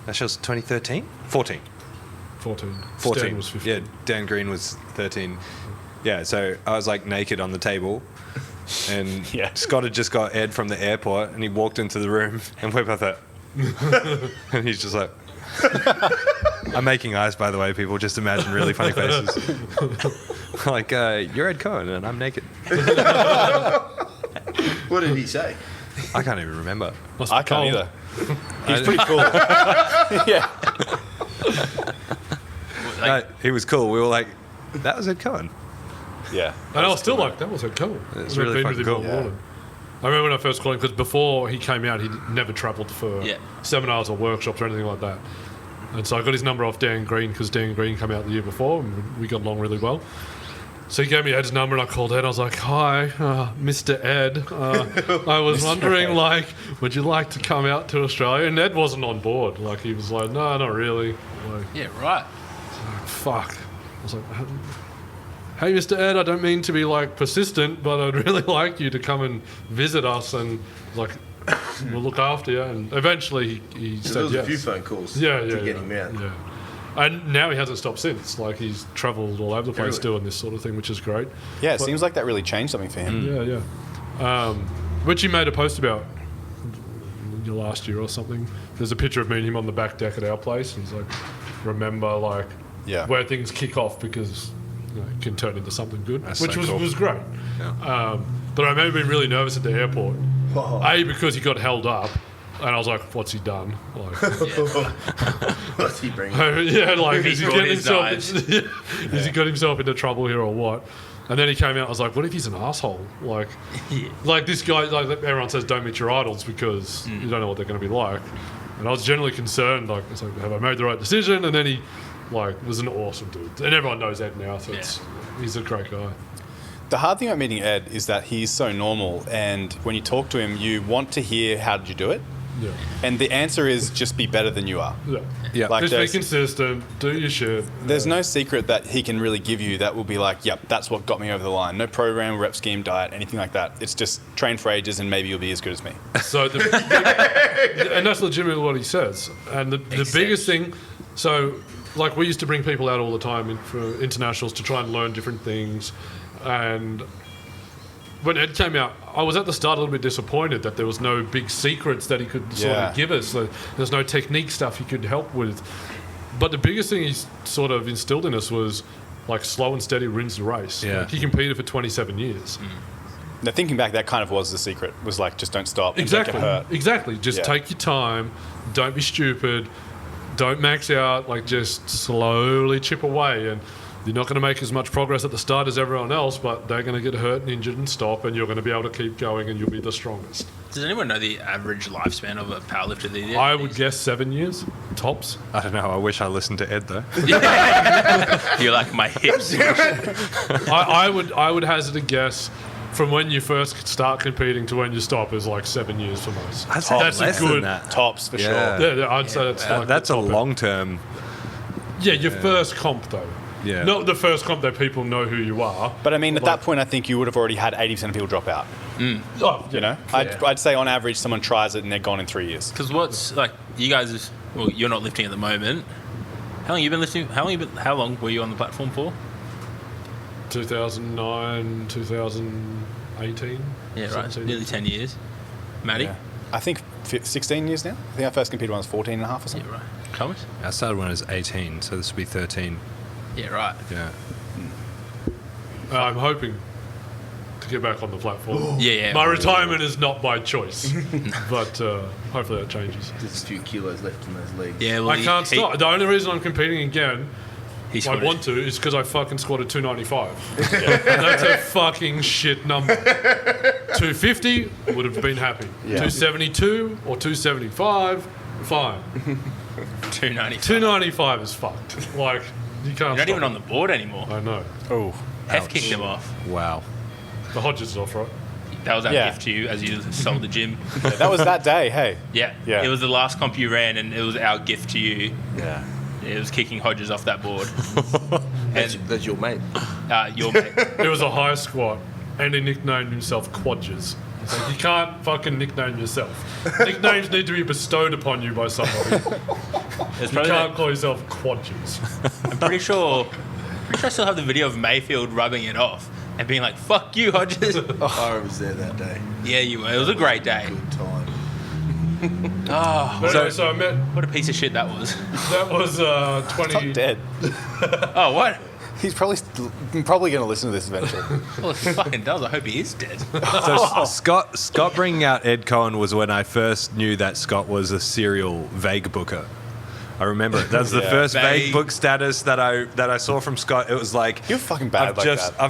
that was 2013? 14. 14. 14. Stan was 15. Yeah, Dan Green was 13. Yeah, so I was like naked on the table. And Yeah. Scott had just got Ed from the airport and he walked into the room and we both like, and he's just like, I'm making eyes, by the way, people. Just imagine really funny faces. Like, you're Ed Cohen and I'm naked. What did he say? I can't even remember. Must be I can't cold. either. He's pretty cool. Yeah, No, he was cool. We were like, that was Ed Cohen. yeah. And I was still like, that was so cool. It's I've really been with fucking him cool. all morning. I remember when I first called him, because before he came out, he'd never travelled for Yeah. seminars or workshops or anything like that. And so I got his number off Dan Green, because Dan Green came out the year before, and we got along really well. So he gave me Ed's number, and I called Ed. I was like, "Hi, Mr. Ed. I was wondering, like, would you like to come out to Australia?" And Ed wasn't on board. Like, he was like, "No, not really." Like, Yeah, right. fuck. I was like, "Hey, Mr. Ed, I don't mean to be like persistent, but I'd really like you to come and visit us, and like, we'll look after you." And eventually, he So said there was yes. a few phone calls Yeah, to get yeah, him out. yeah. And now he hasn't stopped since. Like, he's travelled all over the place Really? doing this sort of thing, which is great. Yeah, it But- seems like that really changed something for him. Yeah, yeah. Which he made a post about last year or something. There's a picture of me and him on the back deck at our place. And he's like, remember, like, Yeah. where things kick off because it can turn into something good, That's which so was, cool. was great. Yeah. But I remember being really nervous at the airport. Oh. A, because he got held up. And I was like, what's he done? Like, What's he bringing? yeah, like, He's is he brought getting his himself, knives. has he got himself into trouble here or what? And then he came out. I was like, what if he's an asshole? Like, like this guy. Like everyone says, don't meet your idols because you don't know what they're going to be like. And I was generally concerned. Like, it's like, have I made the right decision? And then he, like, was an awesome dude. And everyone knows Ed now, so he's a great guy. The hard thing about meeting Ed is that he's so normal, and when you talk to him, you want to hear how did you do it, Yeah. and the answer is just be better than you are. Yeah. Like Just be consistent. Do your shit. There's no secret that he can really give you that will be like, yep, that's what got me over the line. No program, rep scheme, diet, anything like that. It's just train for ages and maybe you'll be as good as me. So, and that's legitimately what he says. And the biggest thing, so like we used to bring people out all the time for internationals to try and learn different things. And when Ed came out, I was at the start a little bit disappointed that there was no big secrets that he could sort of give us. So there's no technique stuff he could help with. But the biggest thing he sort of instilled in us was like slow and steady wins the race. Yeah. Like, he competed for 27 years. Now, thinking back, that kind of was the secret, was like, just don't stop. Exactly. And don't get hurt. Exactly. Just take your time. Don't be stupid. Don't max out. Like, just slowly chip away. And you're not going to make as much progress at the start as everyone else, but they're going to get hurt and injured and stop, and you're going to be able to keep going, and you'll be the strongest. Does anyone know the average lifespan of a powerlifter these days? I would guess 7 years, tops. I don't know. I wish I listened to Ed though. You're like my hips. I would hazard a guess from when you first start competing to when you stop is like 7 years for most. I'd say That's less a good than that. Tops, for sure. Yeah, I'd say that's like That's the a top end. long term. Yeah, your first comp though. Yeah. Not the first comp that people know who you are. But I mean, at that point, I think you would have already had 80% of people drop out. Oh, You know? I'd say on average, someone tries it and they're gone in 3 years. Because what's like you guys? Well, you're not lifting at the moment. How long you been lifting? How long were you on the platform for? 2009, 2018. Yeah, right. 17. Nearly 10 years. Maddie. Yeah. I think 16 years now. I think I first competed when I was 14 and a half or Yeah, something. right. Thomas. I started when I was 18, so this would be 13. Yeah, right. Yeah. I'm hoping to get back on the platform. Yeah. My retirement is not by choice, but hopefully that changes. There's a few kilos left in those legs. Yeah, well, I can't stop. The only reason I'm competing again, He I squatted. want to, is because I fucking squatted 295. And that's a fucking shit number. 250 would have been happy. 272 or 275, fine. 290. 295 is fucked. Like, you can't. You're not stop even it. on the board anymore. I know. Oh. Hef kicked him off. Wow. The Hodges is off, right? That was our Yeah. gift to you as you sold the gym. That was that day, hey. Yeah. Yeah. It was the last comp you ran, and it was our gift to you. Yeah. It was kicking Hodges off that board. That's your mate. Your mate. It was a high squat, and he nicknamed himself Quadges. It's like, you can't fucking nickname yourself. Nicknames need to be bestowed upon you by somebody. It's You probably can't call yourself Quadges. I'm pretty sure I still have the video of Mayfield rubbing it off and being like, "Fuck you, Hodges." I was there that day. Yeah, you were. It was a great day. Good time. Oh, But anyway, so I met. what a piece of shit that was. That was Not 20. dead. Oh, what? He's probably going to listen to this eventually. Well, it fucking does. I hope he is dead. So Scott bringing out Ed Cohen was when I first knew that Scott was a serial vague booker. I remember it. That was the first vague Vague. book status that I saw from Scott. It was like You're fucking bad like that. I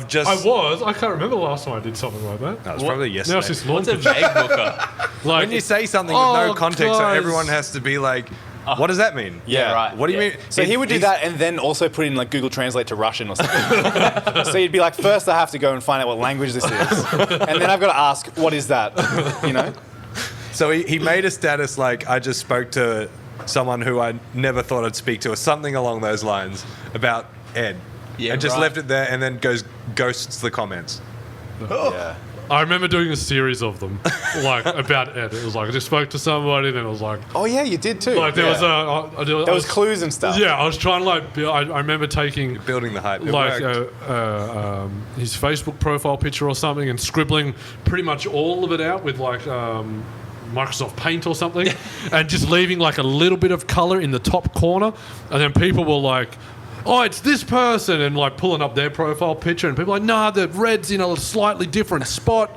can't remember the last time I did something like that. That was probably Now yesterday. it's just What's a launch. vague booker? Like, When you say something with no Oh, context, so guys. everyone has to be like, "What does that mean?" Yeah, right. What do you Yeah. mean? So he would do He's- that and then also put in like Google Translate to Russian or something. So you'd be like, first I have to go and find out what language this is. And then I've got to ask, what is that? You know? So he made a status like, "I just spoke to someone who I never thought I'd speak to," or something along those lines about Ed. Yeah, and just right. left it there, and then ghosts the comments. Yeah. I remember doing a series of them, like about Ed. It was like I just spoke to somebody, then it was like, Oh yeah, you did too. like there was There was clues and stuff. Yeah, I was trying to like. I remember taking Building the hype. It like worked. his Facebook profile picture or something and scribbling pretty much all of it out with like Microsoft Paint or something and just leaving like a little bit of color in the top corner, and then people were like, "Oh, it's this person," and like pulling up their profile picture, and people were like, "Nah, the red's in a slightly different spot."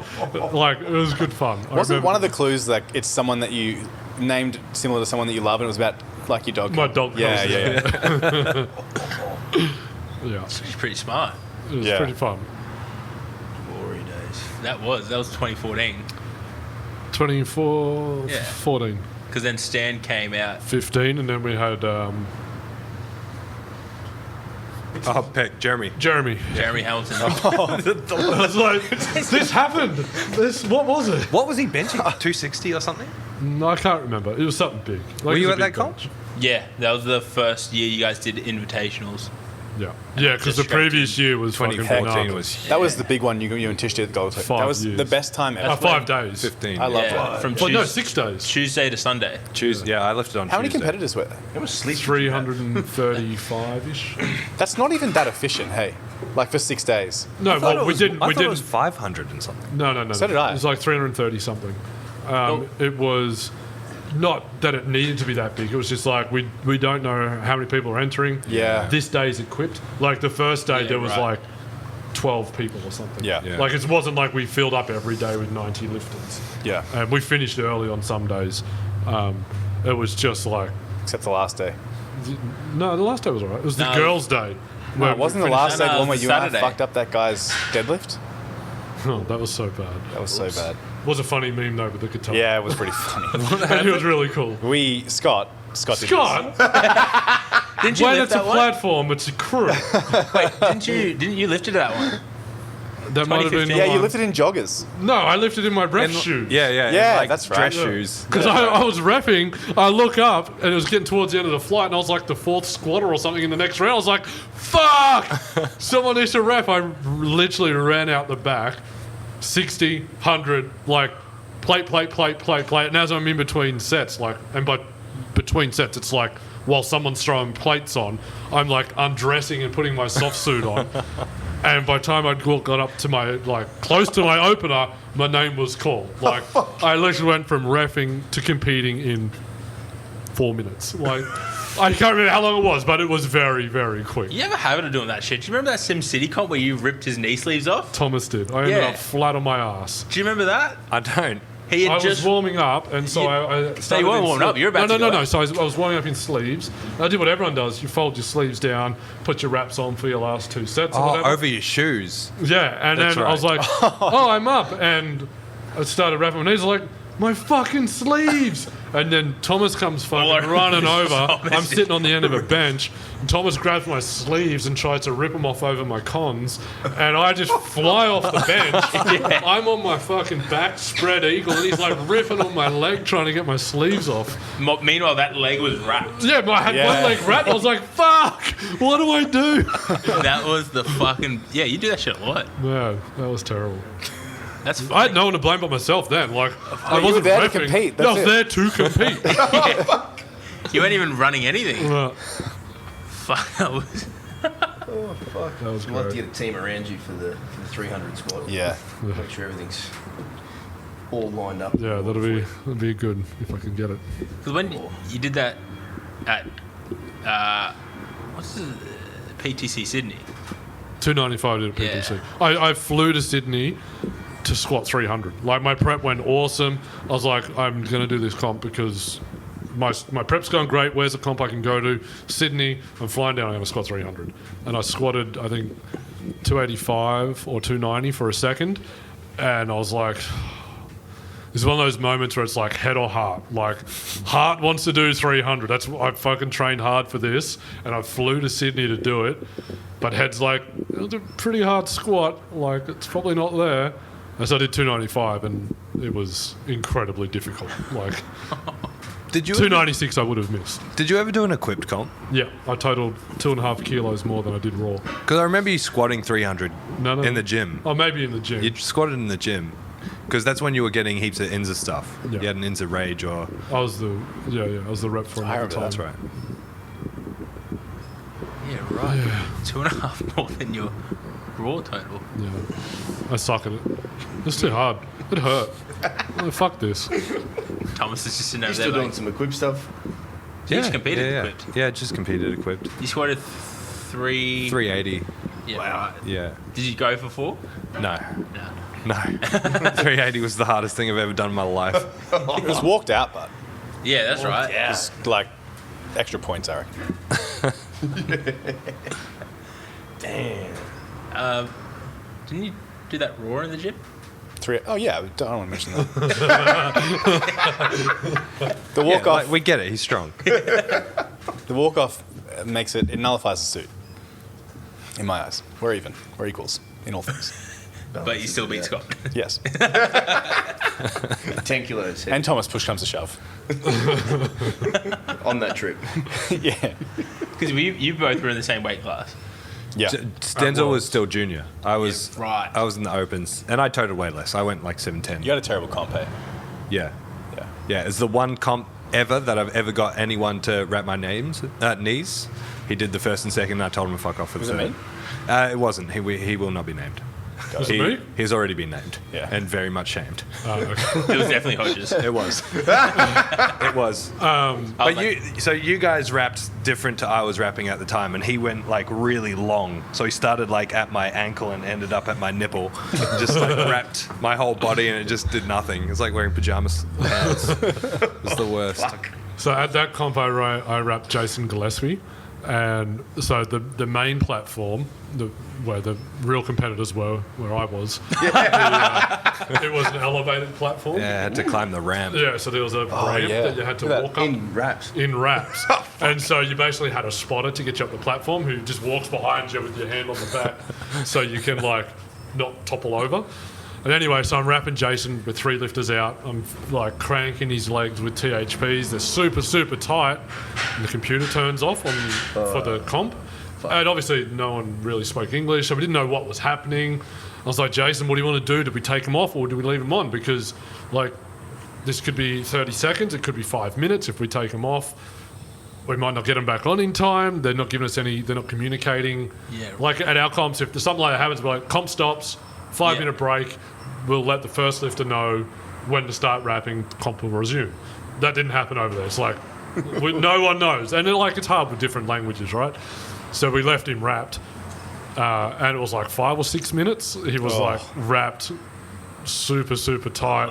Like, it was good fun. I Wasn't remember one of the clues like it's someone that you named similar to someone that you love and it was about like your dog? my dog? Yeah, calls it. yeah, yeah. Yeah. He's pretty smart. It was Yeah. pretty fun. That was 2014. 24, Yeah. 14, Because then Stan came out. 15, and then we had Oh, Peck, Jeremy. Jeremy. Jeremy Hamilton. I was like, this happened. What was it? What was he benching? 260 or something? No, I can't remember. It was something big. Like, Were it you was at a big that comp? bench. Yeah, that was the first year you guys did invitationals. Yeah, yeah, because Just the straight previous year was fucking 2014 bananas. was That was the big one you and Tish did at Gold Coast. 5 That was years. the best time ever. 5 days. 15. I loved Yeah, it. from Well, no, Tues- 6 days. Tuesday to Sunday. Tuesday. Yeah, I left it on How many Tuesday. competitors were there? How much sleep? 335-ish. That's not even that efficient, hey. Like for 6 days. No, well, we didn't. I We thought it was didn't. 500 and something. No. So did I. It was like 330 something. It was not that it needed to be that big. It was just like we don't know how many people are entering. Yeah. This day's equipped. Like the first day, Yeah, there was right. like 12 people or something. Yeah. Yeah. Like it wasn't like we filled up every day with 90 lifters. Yeah. And we finished early on some days. It was just like Except the last day. no, the last day was alright. It was the No. girls' day. No, where it wasn't the we last No, day no, the one it where was you and I Saturday. fucked up that guy's deadlift? Oh, that was so bad. That was so bad. Was a funny meme though with the guitar. Yeah, it was pretty funny. And it was really cool. Scott did this. Scott, Didn't you when lift it's a that one? platform, it's a crew. Wait, didn't you lift it to that one? That might have been 2015. the Yeah, you one. lifted in joggers. No, I lifted in my ref shoes. Yeah, Yeah, like that's right. dress Yeah. shoes. Because I was reffing, I look up, and it was getting towards the end of the flight, and I was like the 4th squatter or something in the next round. I was like, fuck! Someone needs to ref. I literally ran out the back, 60, 100, like, plate. And as I'm in between sets, like, and by between sets, it's like, while someone's throwing plates on, I'm like undressing and putting my soft suit on. And by the time I got up to my, like, close to my opener, my name was called. Like, I literally went from reffing to competing in 4 minutes. Like, I can't remember how long it was, but it was very, very quick. You have a habit of doing that shit. Do you remember that Sim City comp where you ripped his knee sleeves off? Thomas did. I ended Yeah. up flat on my ass. Do you remember that? I don't. He I had was just warming up, and so I started weren't in warming up, you were about no, to go. No. So I was warming up in sleeves. I did what everyone does. You fold your sleeves down, put your wraps on for your last 2 sets or Oh, whatever. over your shoes. Yeah, and That's then I was right. like, oh, I'm up. And I started wrapping my knees, like, my fucking sleeves. And then Thomas comes fucking over running over. Thomas. I'm sitting on the end of a bench. And Thomas grabs my sleeves and tries to rip them off over my cons. And I just fly off the bench. I'm on my fucking back, spread eagle. And he's like ripping on my leg, trying to get my sleeves off. Meanwhile, that leg was wrapped. Yeah, I had one leg wrapped. I was like, fuck, what do I do? That was the fucking... Yeah, you do that shit a lot. No, that was terrible. That's I funny. had no one to blame but myself then. Like, I you were wasn't there to reffing. compete, I that's was it. there to compete. You weren't even running anything. Uh, Fuck, that was... Oh fuck! That was We'll have to great. get a team around you for the 300 squad. Yeah. Make sure everything's all lined up. yeah, that'd be good if I could get it. Because when you did that at... what's the... PTC Sydney. 295 did a PPC. Yeah. I flew to Sydney to squat 300. Like, my prep went awesome. I was like, I'm going to do this comp because my prep's gone great. Where's the comp I can go to? Sydney. I'm flying down. I'm going to squat 300. And I squatted, I think, 285 or 290 for a second. And I was like... It's one of those moments where it's like head or heart. Like, heart wants to do 300. That's I fucking trained hard for this, and I flew to Sydney to do it. But head's like, it was a pretty hard squat. Like, it's probably not there. And so I did 295, and it was incredibly difficult. Like, Did you 296 I would have missed. Did you ever do an equipped comp? Yeah, I totaled 2.5 kilos more than I did raw. Because I remember you squatting 300 No. in the gym. Oh, maybe in the gym. You squatted in the gym. Because that's when you were getting heaps of INSA stuff. Yeah. You had an INSA rage or... I was the rep for him I at the remember time. That's right. Yeah, right. 2.5 more than your raw total. Yeah, I suck at it. It's too hard. It hurt. Oh, fuck this. Thomas is just sitting You're over still there doing like, some equip stuff. you just competed yeah. equipped. Yeah, just competed equipped. You squatted 380. 380. Yeah. Wow. Yeah. Did you go for 4? No. No. No. 380 was the hardest thing I've ever done in my life. It was walked out, but Yeah, that's right. it was like extra points, I reckon. Damn. Didn't you do that raw in the gym? Oh yeah, I don't want to mention that. The walk off. we get it. He's strong. The walk off makes it nullifies the suit. In my eyes, we're even. We're equals in all things. But you still beat Scott. Yes. 10 kilos And Thomas, push comes to shove. on that trip. Yeah. Because you both were in the same weight class. Yeah. Stenzel was still junior. I was right. I was in the opens, and I totaled way less. I went like 710. You had a terrible comp, eh? Yeah, Yeah. yeah. It's the one comp ever that I've ever got anyone to wrap my knees. He did the first and second, and I told him to fuck off for the Was it third. me? It wasn't. He will not be named. Was it me? He's already been named. Yeah. And very much shamed. It was definitely Hodges. It was. It was. But you guys rapped different to I was rapping at the time, and he went like really long. So he started like at my ankle and ended up at my nipple. Just like wrapped my whole body, and it just did nothing. It was like wearing pajamas pants. It was the worst. Fuck. So at that comp, I rapped Jason Gillespie, and so the main platform, where the real competitors were, where I was, it was an elevated platform. Yeah, I had to climb the ramp. Yeah, so there was a ramp yeah. that you had to Look at walk up In raps. in raps. And so you basically had a spotter to get you up the platform who just walks behind you with your hand on the back so you can like not topple over. And anyway, so I'm rapping Jason with 3 lifters out. I'm like cranking his legs with THPs. They're super, super tight. And the computer turns off for the comp. And obviously no one really spoke English, so we didn't know what was happening. I was like, Jason, what do you want to do? Do we take him off or do we leave him on? Because like this could be 30 seconds, it could be 5 minutes. If we take him off, we might not get him back on in time. They're not giving us any, they're not communicating. Yeah. Like at our comps, if there's something like that happens, we're like, comp stops, 5-minute break, we'll let the first lifter know when to start rapping, comp will resume. That didn't happen over there. It's like, no one knows. And it's hard with different languages, right? So we left him wrapped, and it was like 5 or 6 minutes. He was like wrapped, super, super tight.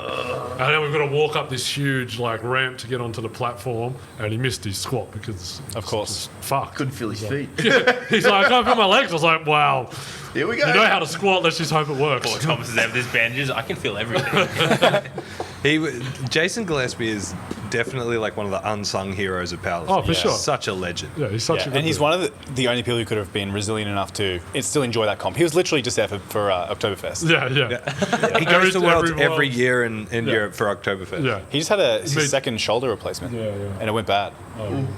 And then we've got to walk up this huge like ramp to get onto the platform, and he missed his squat because, Of course. fuck. Couldn't feel his feet. He's like, I can't feel my legs. I was like, wow. Here we go. You know how to squat, let's just hope it works. Poor Thomas is there with his bandages. I can feel everything. Jason Gillespie is definitely like one of the unsung heroes of powerlifting. Oh, for sure. Such a legend. Yeah, he's such a Yeah. good And he's dude. one of the only people who could have been resilient enough to still enjoy that comp. He was literally just there for Oktoberfest. Yeah. He goes to Worlds Every every Worlds. year in Europe for Oktoberfest. Yeah. He just had his Me- second shoulder replacement. Yeah. And it went bad.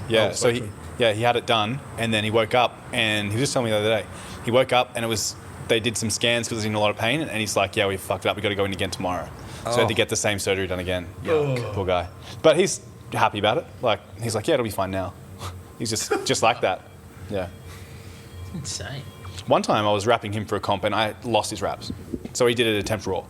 Yeah, so he had it done, and then he woke up, and he was just telling me the other day, he woke up and they did some scans because he was in a lot of pain, and he's like, yeah, we fucked it up, we got to go in again tomorrow. So he had to get the same surgery done again. Poor guy. But he's happy about it. Like, he's like, yeah, it'll be fine now. He's just like that. Yeah. Insane. One time I was rapping him for a comp, and I lost his raps. So he did an attempt raw.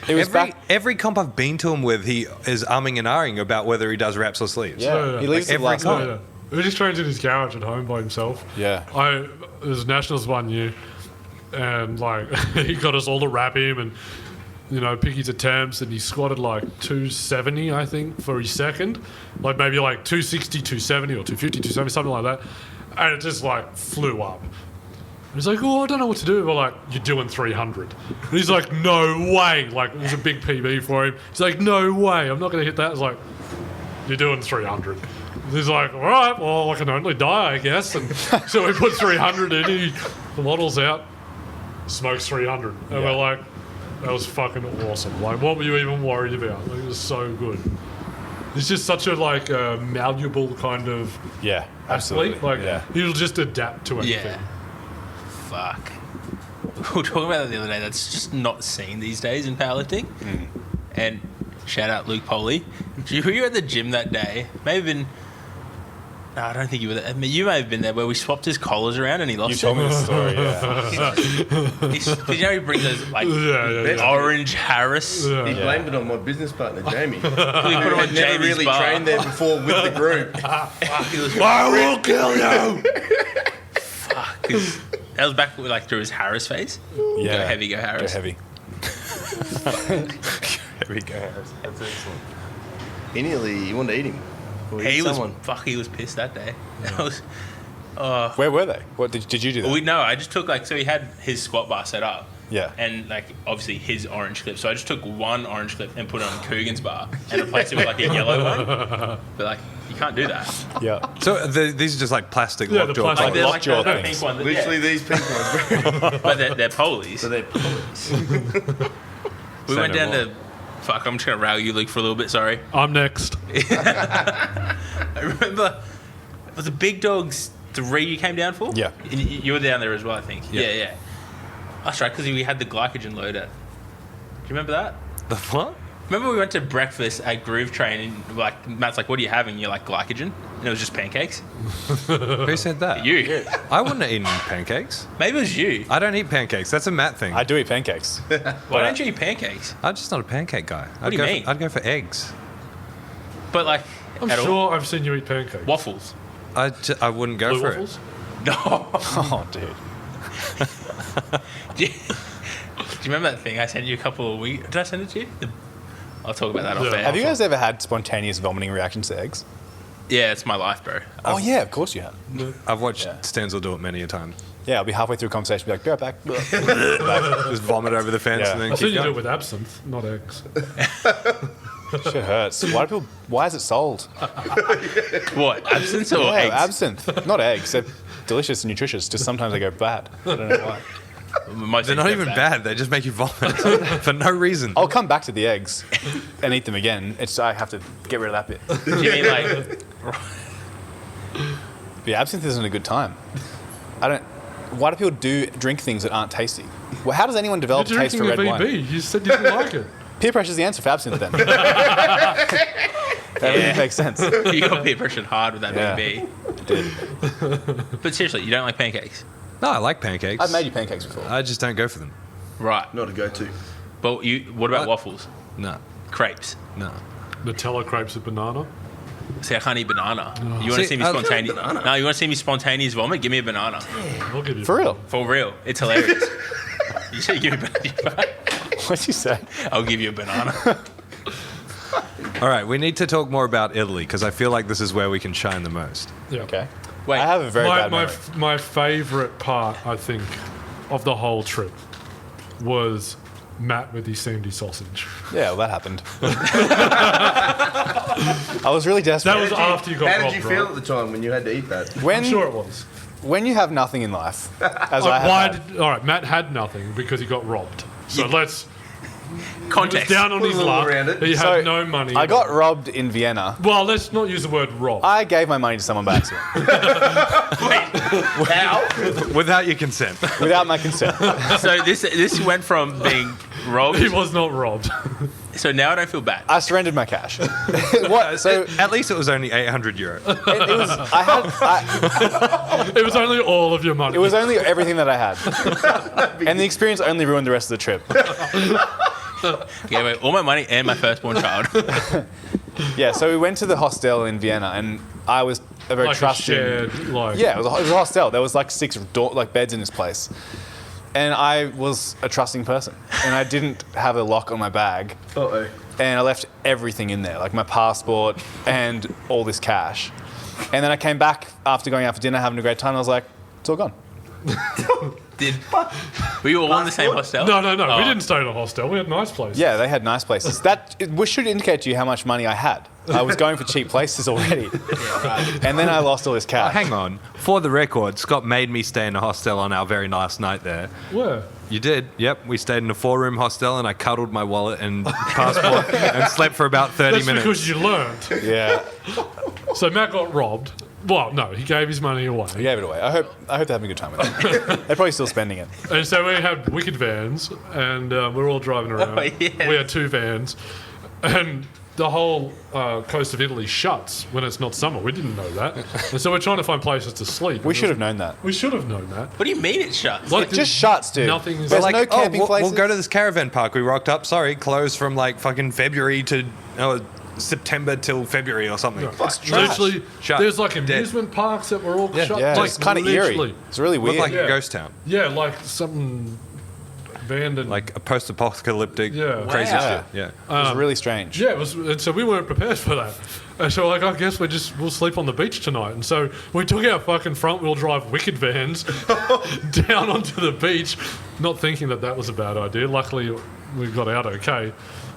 It was Every comp I've been to him with, he is umming and ahhing about whether he does raps or sleeves. Yeah, he leaves Like the last every night. comp. He just trains in his garage at home by himself. Yeah. It was Nationals one year, and like he got us all to rap him and pick his attempts, and he squatted like 270 I think for his second, like maybe like 260, 270 or 250, 270, something like that, and it just like flew up. And he's like, oh, I don't know what to do. We're like, you're doing 300. And he's like, no way. Like, it was a big PB for him. He's like, no way. I'm not going to hit that. I was like, you're doing 300. He's like, all right, well, I can only die, I guess. And so we put 300 in. He models out, smokes 300. And we're like, that was fucking awesome. Like, what were you even worried about? Like, it was so good. He's just such a malleable kind of Yeah, absolutely. athlete. Like, yeah. he'll just adapt to anything. Yeah. Fuck. We were talking about that the other day. That's just not seen these days in powerlifting. And shout out Luke Poley. Were you at the gym that day? May have been. No, I don't think you were there. I mean, you may have been there where we swapped his collars around and he lost You told me the story, yeah. He brings those like Yeah. orange Harris. Yeah. He blamed it on my business partner, Jamie. We put him on I'd never Jamie's really bar. trained there before with the group. Fuck, he was I will kill you. fuck. That was back like through his Harris phase. Yeah. Go heavy, go Harris. Go heavy. Heavy, go Harris. That's excellent. You wanted to eat him. Or eat He was someone. he was pissed that day. That was, Where were they? What did you do that? I just took so he had his squat bar set up. Yeah. And like obviously his orange clip. So I just took one orange clip and put it on Coogan's bar and replaced it with like a yellow one. But like you can't do that. Yeah. So these are just like plastic Yeah, the lockjaw. plastic- They're lockjaw the things. pink one. That, Literally these pink ones. but they're polies. So they're police. We Say went no down more. to. Fuck, I'm just gonna rail you, Luke, for a little bit. Sorry. I'm next. I remember was the Big Dogs 3 you came down for? Yeah. And you were down there as well, I think. Yeah. That's right, because we had the glycogen loader. Do you remember that? The what? Remember we went to breakfast at Groove Train and like Matt's like, what are you having? You're like, glycogen? And it was just pancakes? Who said that? You. I wouldn't have eaten pancakes. Maybe it was you. I don't eat pancakes. That's a Matt thing. I do eat pancakes. Why don't you eat pancakes? I'm just not a pancake guy. What do you mean? I'd go for eggs. But like, I'm at all? sure I've seen you eat pancakes. Waffles. I wouldn't go Blue for waffles? No. Oh, dude. Do you remember that thing I sent you a couple of weeks? Did I send it to you? I'll talk about that off Yeah. air. Have you guys ever had spontaneous vomiting reactions to eggs? Yeah, it's my life, bro. Oh, yeah, of course you have. it. I've watched Yeah. Stenzel do it many a time. Yeah, I'll be halfway through a conversation, be like, be right back. Just vomit over the fence Yeah. and then I've seen keep you do it going. with absinthe, not eggs. Shit hurts. Why is it sold? What? Absinthe or Yeah, eggs? absinthe, not eggs. They're delicious and nutritious, just sometimes they go bad. I don't know why. Most They're things not go even bad. They just make you vomit for no reason. I'll come back to the eggs and eat them again. I have to get rid of that bit. Do you mean like? But yeah, absinthe isn't a good time. Why do people drink things that aren't tasty? Well, how does anyone You're develop taste drinking for a red VB. wine? You said you didn't like it. Peer pressure is the answer for absinthe then. That makes sense. You got peer pressured hard with that Yeah. baby. Dude. But seriously, you don't like pancakes, No, I like pancakes. I've made you pancakes before. I just don't go for them. right? Not a go-to. But what about What? waffles, No, crepes? no. Nutella crepes with banana. See, I can't eat banana. You want to See, see me I- spontaneous? Banana. No, you want to see me spontaneous vomit? Give me a banana. I'll give you For real? For real, it's hilarious. You say give me a banana. What'd you say? I'll give you a banana. All right, we need to talk more about Italy because I feel like this is where we can shine the most. Yeah. Okay. Wait, I have a very bad memory. My favourite part, I think, of the whole trip was Matt with his sandy sausage. Yeah, well, that happened. I was really desperate. That was after you got How did robbed, you feel right? at the time when you had to eat that? when, I'm sure it was. when you have nothing in life, as I Like, have why had, all right, Matt had nothing because he got robbed. So let's. He was context. down on Put a his little luck. around it. He had So, no money. I got robbed in Vienna. Well, let's not use the word rob. I gave my money to someone by accident How? Without your consent. without my consent. So this went from being robbed. He was not robbed. So now I don't feel bad. I surrendered my cash. What? So At least it was only 800 euro. it was. It was only all of your money. It was only everything that I had, and the experience only ruined the rest of the trip. Okay, wait, all my money and my firstborn child. Yeah. So we went to the hostel in Vienna, and I was a very like a trusting. shared, like Yeah, it was a hostel. There was like 6 beds in this place. And I was a trusting person. And I didn't have a lock on my bag. Uh-oh. And I left everything in there, like my passport and all this cash. And then I came back after going out for dinner, having a great time. And I was like, it's all gone. Were you all in the same hostel? No. Oh. We didn't stay in a hostel. We had nice places. Yeah, they had nice places. Which should indicate to you how much money I had. I was going for cheap places already. And then I lost all this cash. Hang on. For the record, Scott made me stay in a hostel on our very last night there. Where? You did. Yep. We stayed in a 4-room hostel and I cuddled my wallet and passport and slept for about 30 That's minutes. because you learned. Yeah, So Matt got robbed. Well, no, he gave his money away. I gave it away. I hope they're having a good time with it. They're probably still spending it. And so we had wicked vans, and we're all driving around. Oh, yes. We had 2 vans, and the whole coast of Italy shuts when it's not summer. We didn't know that, and so we're trying to find places to sleep. We should have known that. We should have known that. What do you mean it shuts? Like, It just shuts, dude. Nothing is There's like. no camping we'll places. go to this caravan park we rocked up. Sorry, closed from like fucking February to September till February or something. trash. Literally, Shut. there's like Dead. amusement parks that were all shut. Yeah, like, it's kind of literally. eerie. It's really Looked weird. like Yeah. a ghost town. Yeah, like something abandoned. Like a post-apocalyptic Yeah. crazy Wow. shit. Yeah. It was really strange. Yeah, it was, and so we weren't prepared for that. And so like, I guess we'll sleep on the beach tonight. And so we took our fucking front wheel drive wicked vans down onto the beach, not thinking that was a bad idea. Luckily, we got out okay.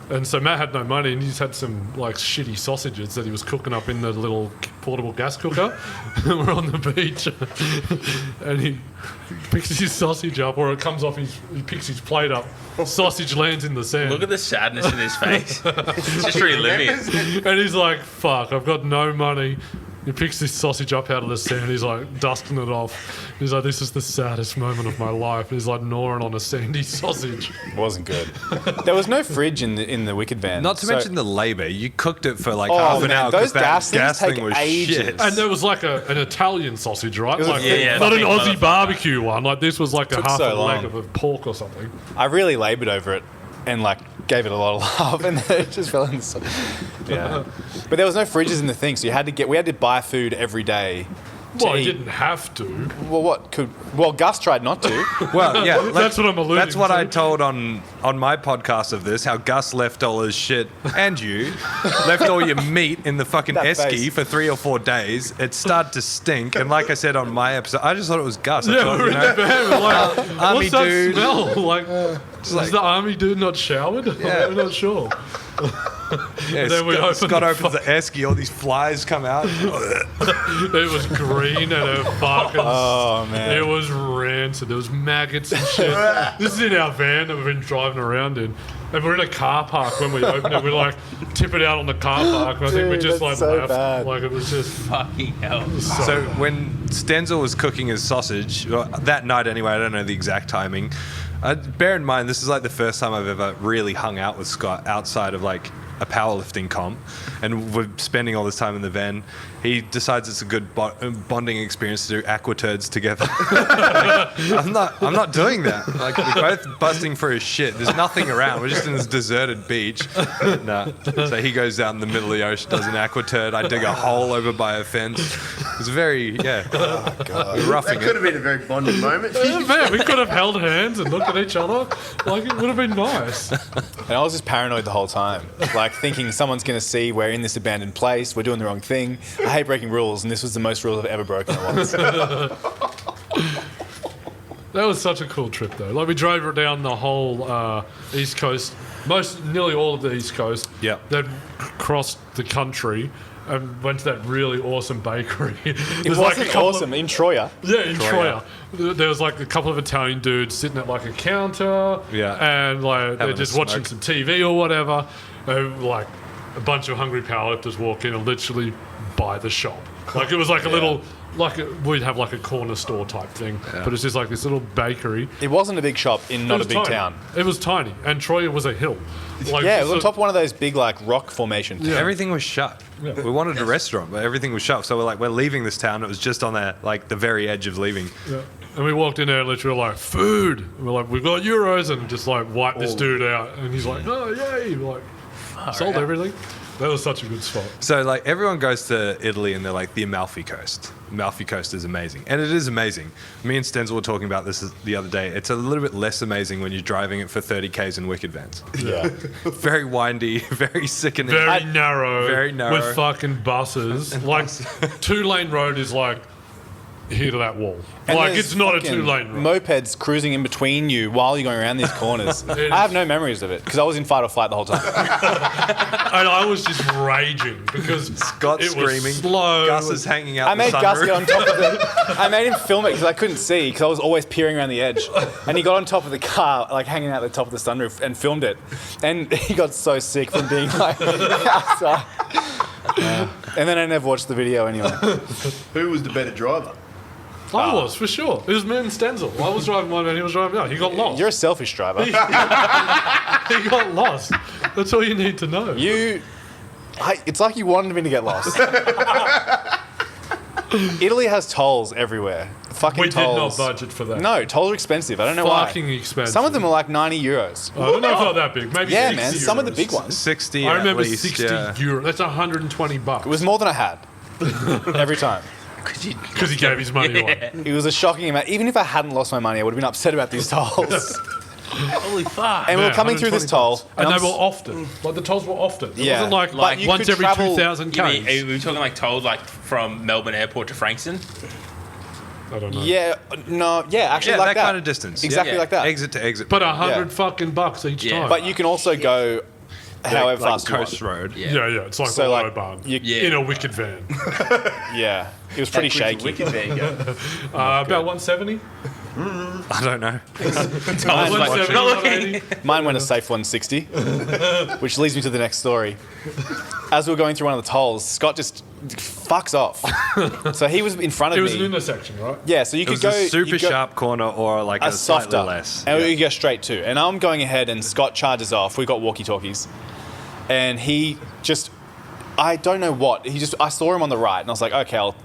And so Matt had no money, and he just had some like shitty sausages that he was cooking up in the little portable gas cooker. And we're on the beach, and he picks his sausage up, or it comes off he picks his plate up. Sausage lands in the sand. Look at the sadness in his face. He's just reliving it. And he's like, "Fuck, I've got no money." He picks this sausage up out of the sand. He's like dusting it off. He's like, "This is the saddest moment of my life." He's like gnawing on a sandy sausage. It wasn't good. There was no fridge in the wicked van. Not to mention the labour. You cooked it for like Oh, half an man, hour. those 'cause that gas things take was ages. shit. And there was like an Italian sausage, right? was a Like, big not an big Aussie motherfucker. barbecue one. Like this was like a Took half so a leg long. of a pork or something. I really laboured over it and like gave it a lot of love, and then it just fell in the yeah. But there was no fridges in the thing, so we had to buy food every day. Well, eat. you didn't have to. Well, Gus tried not to. Well, yeah, That's what I'm alluding That's what to. I told on my podcast of this. How Gus left all his shit and you left all your meat in the fucking That esky face. for 3 or 4 days. It started to stink, and like I said on my episode, I just thought it was Gus. I Yeah, thought, we're in the van. We're like, army what's that dude. smell? Like, like- is the army dude not showered? Yeah. We're not sure. yeah, then we Scott opened the opens the esky, all these flies come out. It was green and it fucking. Oh man. It was rancid. There was maggots and shit. This is in our van that we've been driving around in. And we're in a car park when we opened it. We like tip it out on the car park. And I think we Dude, just that's like so left. bad. Like it was just Fucking hell. So when Stenzel was cooking his sausage, well, that night anyway, I don't know the exact timing. Bear in mind, this is like the first time I've ever really hung out with Scott outside of like a powerlifting comp, and we're spending all this time in the van. He decides it's a good bonding experience to do aqua turds together. I'm not doing that. Like we're both busting for his shit. There's nothing around. We're just in this deserted beach. Nah. So he goes out in the middle of the ocean, does an aqua turd. I dig a hole over by a fence. It's very Oh god. we're roughing That could it. have been a very bonding moment. yeah, man, we could have held hands and looked at each other. Like it would have been nice. And I was just paranoid the whole time, like thinking someone's going to see we're in this abandoned place, we're doing the wrong thing. I hate breaking rules, and this was the most rules I've ever broken at once. That was such a cool trip, though. Like we drove down the whole East Coast, nearly all of the East Coast. Yep. Then crossed the country and went to that really awesome bakery. It wasn't awesome in Troya. Yeah, in Troya. There was like a couple of Italian dudes sitting at like a counter. Yeah. And like they're Having a just watching smoke. some TV or whatever. And like a bunch of hungry powerlifters walk in and literally buy the shop. Like it was like a little, we'd have like a corner store type thing. But it's just like this little bakery. It wasn't a big shop in not It a was big tiny. town. It was tiny. And Troya was a hill. Like, Yeah, it was on so- top of one of those big like rock formation things. Everything was shut. Yeah. We wanted a restaurant, but everything was shut. So we're leaving this town. It was just on the very edge of leaving. Yeah. And we walked in there and literally like, food. And we're like, we've got euros, and just like wipe this dude out. And he's like, oh, yay. We're like, sold everything. That was such a good spot. So like everyone goes to Italy and they're like the Amalfi Coast. Amalfi Coast is amazing, and it is amazing. Me and Stenzel were talking about this the other day. It's a little bit less amazing when you're driving it for 30 k's in wicked vans. Yeah. Very windy, very sickening. Very narrow. Very narrow. With fucking buses. Like, 2-lane road is like here to that wall. And like, there's it's not a fucking 2-lane road. Mopeds cruising in between you while you're going around these corners. is. I have no memories of it because I was in fight or flight the whole time. And I was just raging because Scott it screaming. was slow. Gus is hanging out I the made Gus sunroof. get on top of it. I made him film it because I couldn't see because I was always peering around the edge. And he got on top of the car, like hanging out the top of the sunroof, and filmed it. And he got so sick from being like outside. And then I never watched the video anyway. Who was the better driver? I was, for sure. It was me and Stenzel. I was driving one and he was driving the other. He got lost. You're a selfish driver. He got lost. That's all you need to know. It's like you wanted me to get lost. Italy has tolls everywhere. Fucking We did not tolls. budget for that. No, tolls are expensive. I don't know Fucking why. expensive. Some of them are like 90 euros. I don't know if they're that big. Maybe Yeah, 60 man. Some of the euros. big ones. 60 I at remember least, 60 yeah. euro. That's 120 bucks. It was more than I had. Every time. Because he gave his money away. It was a shocking amount. Even if I hadn't lost my money, I would have been upset about these tolls. Holy fuck. And we Yeah, were coming through this toll. And I'm they were often. Like the tolls were often. It Yeah. wasn't like, But you once could every travel- 2,000 You mean, k's. are we talking like tolls like from Melbourne Airport to Frankston? I don't know. Yeah, no, yeah, actually Yeah, like that kind of distance. Exactly Yeah. like that. Exit to exit. But 100 Yeah. fucking bucks each Yeah. time. But you can also go however like fast you coast want. road. Yeah. yeah, it's like So, the like, Autobahn. you- Yeah. In a wicked van. Yeah, it was pretty shaky. Wicked van go. About 170? I don't know. Mine, 170, 180? mine went a safe 160, which leads me to the next story. As we were going through one of the tolls, Scott just fucks off. So he was in front of It me. was an intersection, right? Yeah, so you It could was go a super you go sharp corner or like a a slightly softer, less. and Yeah. we could go straight too. And I'm going ahead, and Scott charges off. We got walkie-talkies, and he just, I don't know what. I saw him on the right, and I was like, okay, I'll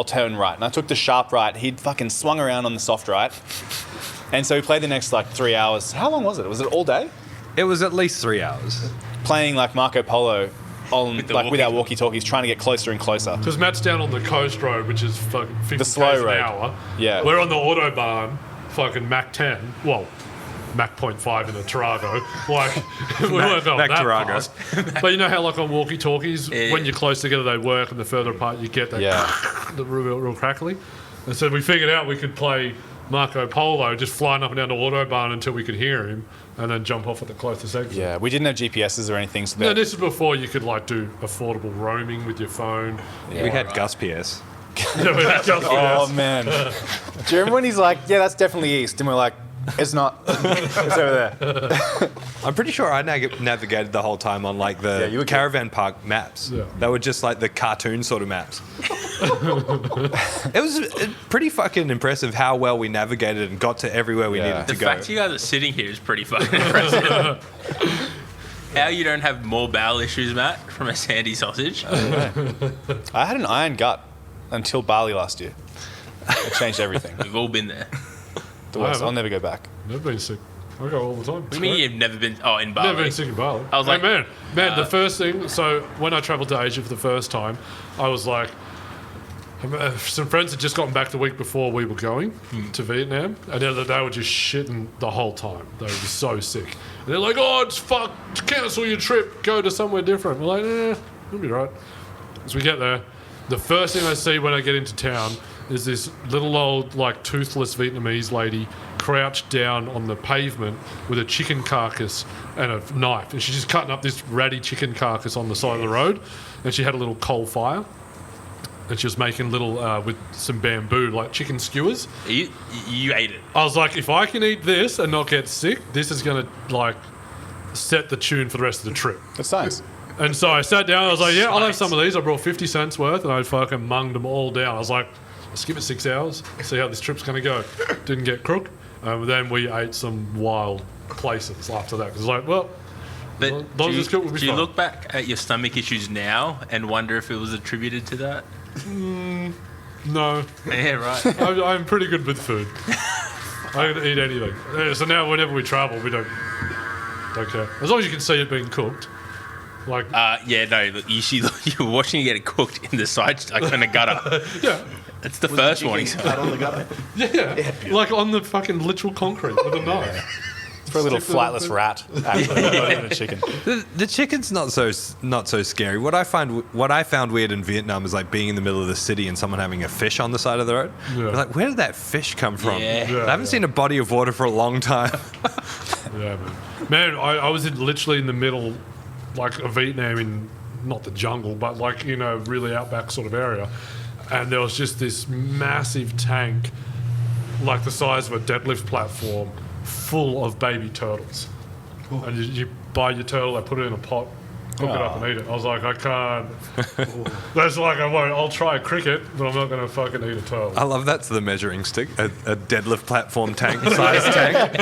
turn right. And I took the sharp right. He'd fucking swung around on the soft right. And so we played the next like 3 hours. How long was it? Was it all day? It was at least 3 hours. Playing like Marco Polo on With the with our walkie-talkies, trying to get closer and closer. Because Matt's down on the coast road, which is fucking 50 slow k's an road. hour. Yeah. We're on the Autobahn, fucking Mach 10. Well, Mach 0.5 in a Tarago. Like, we weren't going Mac that Tarago. fast. But you know how, like, on walkie-talkies, Yeah. when you're close together, they work, and the further apart you get, that the real crackly. And so we figured out we could play Marco Polo, just flying up and down the Autobahn until we could hear him, and then jump off at the closest exit. Yeah, we didn't have GPSs or anything. So No, that, this is before you could, like, do affordable roaming with your phone. We had Gus PS. Yeah, we had just oh man. Do you remember when he's like, yeah, that's definitely east? And we're like, it's not. It's over there. I'm pretty sure I navigated the whole time on like the you were caravan park maps. Yeah. They were just like the cartoon sort of maps. It was pretty fucking impressive how well we navigated and got to everywhere we Yeah. needed The to go. fact you guys are sitting here is pretty fucking impressive. How you don't have more bowel issues, Matt, from a sandy sausage? I had an iron gut until Bali last year. It changed everything. We've all been there. The worst. haven't. I'll never go back. Never been sick. I go all the time. What do you mean you've never been? Oh, in Bali. Never been sick in Bali. I was Hey, like, man, the first thing. So when I travelled to Asia for the first time, I was like, some friends had just gotten back the week before we were going to Vietnam, and they were just shitting the whole time. They were just so sick. And they're like, "Oh, it's fuck! Cancel your trip. Go to somewhere different." We're like, "It'll be right." As we get there, the first thing I see when I get into town is this little old, like, toothless Vietnamese lady crouched down on the pavement with a chicken carcass and a knife. And she's just cutting up this ratty chicken carcass on the side of the road. And she had a little coal fire. And she was making little, with some bamboo, like chicken skewers. You ate it. I was like, if I can eat this and not get sick, this is going to, like, set the tune for the rest of the trip. That's nice. And so I sat down, I was like, yeah, I'll have Nice. some of these. I brought 50 cents worth, and I fucking munged them all down. I was like, let's give it 6 hours, see how this trip's going to go. Didn't get crook. Then we ate some wild places after that. Because like, well, But as long as it's good, we'll be do you fine. look back at your stomach issues now and wonder if it was attributed to that? No, Yeah, right. I'm pretty good with food. I can eat anything. Yeah, so now whenever we travel, we don't care. As long as you can see it being cooked. Like, Yeah, no. Look, you were watching it get it cooked in the side, like in the gutter. yeah. It's the first warning Chicken sign. cut on the gutter. Yeah, like on the fucking literal concrete with a knife. It's for a little Stick to flightless the- rat, actually, not even a chicken. The chicken's not so scary. What I found weird in Vietnam is like being in the middle of the city and someone having a fish on the side of the road. Yeah. I was like, where did that fish come from? Yeah. Yeah, I haven't seen a body of water for a long time. Yeah, man. I was literally in the middle, like, of Vietnam, in not the jungle, but like, you know, really outback sort of area. And there was just this massive tank, like the size of a deadlift platform, full of baby turtles. And you buy your turtle, they put it in a pot, cook it up and eat it. I was like, I can't. That's like, I won't. I'll try cricket, but I'm not going to fucking eat a turtle. I love that's the measuring stick, a deadlift platform tank, size tank.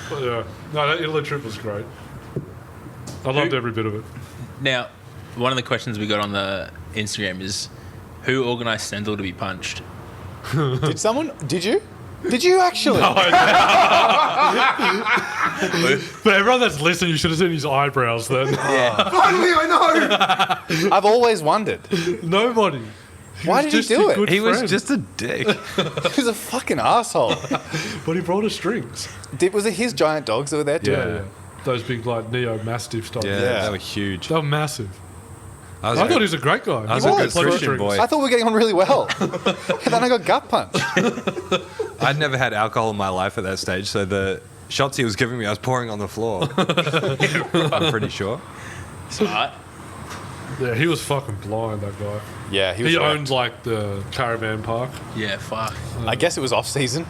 But yeah, no, that Italy trip was great. I loved every bit of it. Now, one of the questions we got on the Instagram is, who organised Stenzel to be punched? Did you? Did you actually? But everyone that's listening, you should have seen his eyebrows then. Finally, I know. I've always wondered. Nobody. Why did he just do a it? good He was friend. just a dick. He was a fucking asshole. But he brought us drinks. Was it his giant dogs that were there too? Yeah. Those big like neo mastiff stuff. Yeah, Yeah. they were huge. They were massive. I was I a thought he good, was a great guy. I was He a good was. Christian boy. I thought we were getting on really well. And then I got gut punched. I'd never had alcohol in my life at that stage, so the shots he was giving me, I was pouring on the floor. I'm pretty sure. Smart. Yeah, he was fucking blind, that guy. Yeah, he was. He right. owned like the caravan park. Yeah, fuck. I guess it was off season.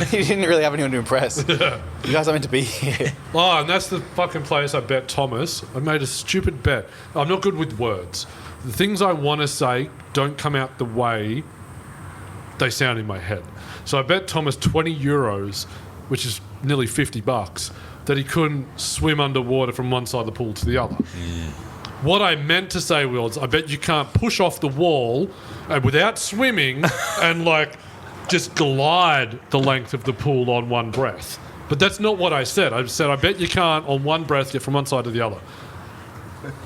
He didn't really have anyone to impress. You guys are meant to be here. Oh, and that's the fucking place I bet Thomas. I made a stupid bet. I'm not good with words. The things I want to say don't come out the way they sound in my head. So I bet Thomas 20 euros, which is nearly $50, that he couldn't swim underwater from one side of the pool to the other. What I meant to say was, I bet you can't push off the wall without swimming and like just glide the length of the pool on one breath. But that's not what I said. I said, I bet you can't on one breath get from one side to the other.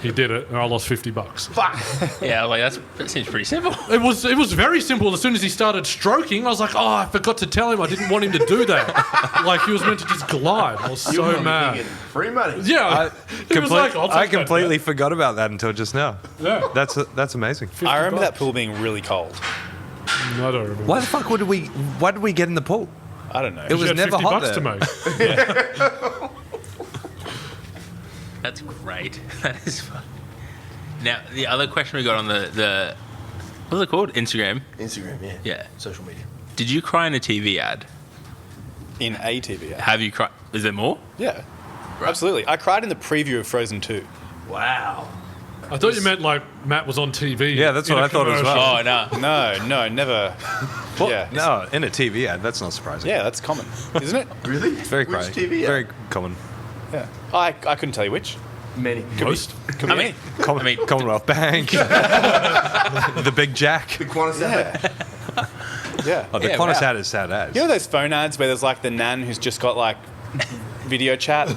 He did it, and I lost $50. Yeah, like that seems pretty simple. It was very simple. As soon as he started stroking, I was like, oh, I forgot to tell him. I didn't want him to do that. Like, he was meant to just glide. I was so mad. Free money. Yeah. He was like, I'll take I that completely bet. forgot about that until just now. Yeah. That's amazing. I remember $50. that pool being really cold. I don't remember. Why the fuck why did we get in the pool? I don't know. It was You had never $50 hot to there. make. That's great. That is fun. Now, the other question we got on the what's it called? Instagram. Instagram, yeah. Yeah. Social media. Did you cry in a TV ad? In a TV ad. Have you cried? Is there more? Yeah. Absolutely. I cried in the preview of Frozen 2. Wow. I thought you meant like Matt was on TV. Yeah, that's in what a I thought as commercial. well. Oh, no. No, never. Yeah. No, in a TV ad, that's not surprising. Yeah, that's common, isn't it? Really? It's very Which crazy. TV? Very common. Yeah. I couldn't tell you which. Many. Most. Could be any. Commonwealth Bank. The Big Jack. The Qantas ad. Yeah. Yeah. Oh, the Yeah, Qantas wow. ad is sad as. You know those phone ads where there's like the nan who's just got like video chat?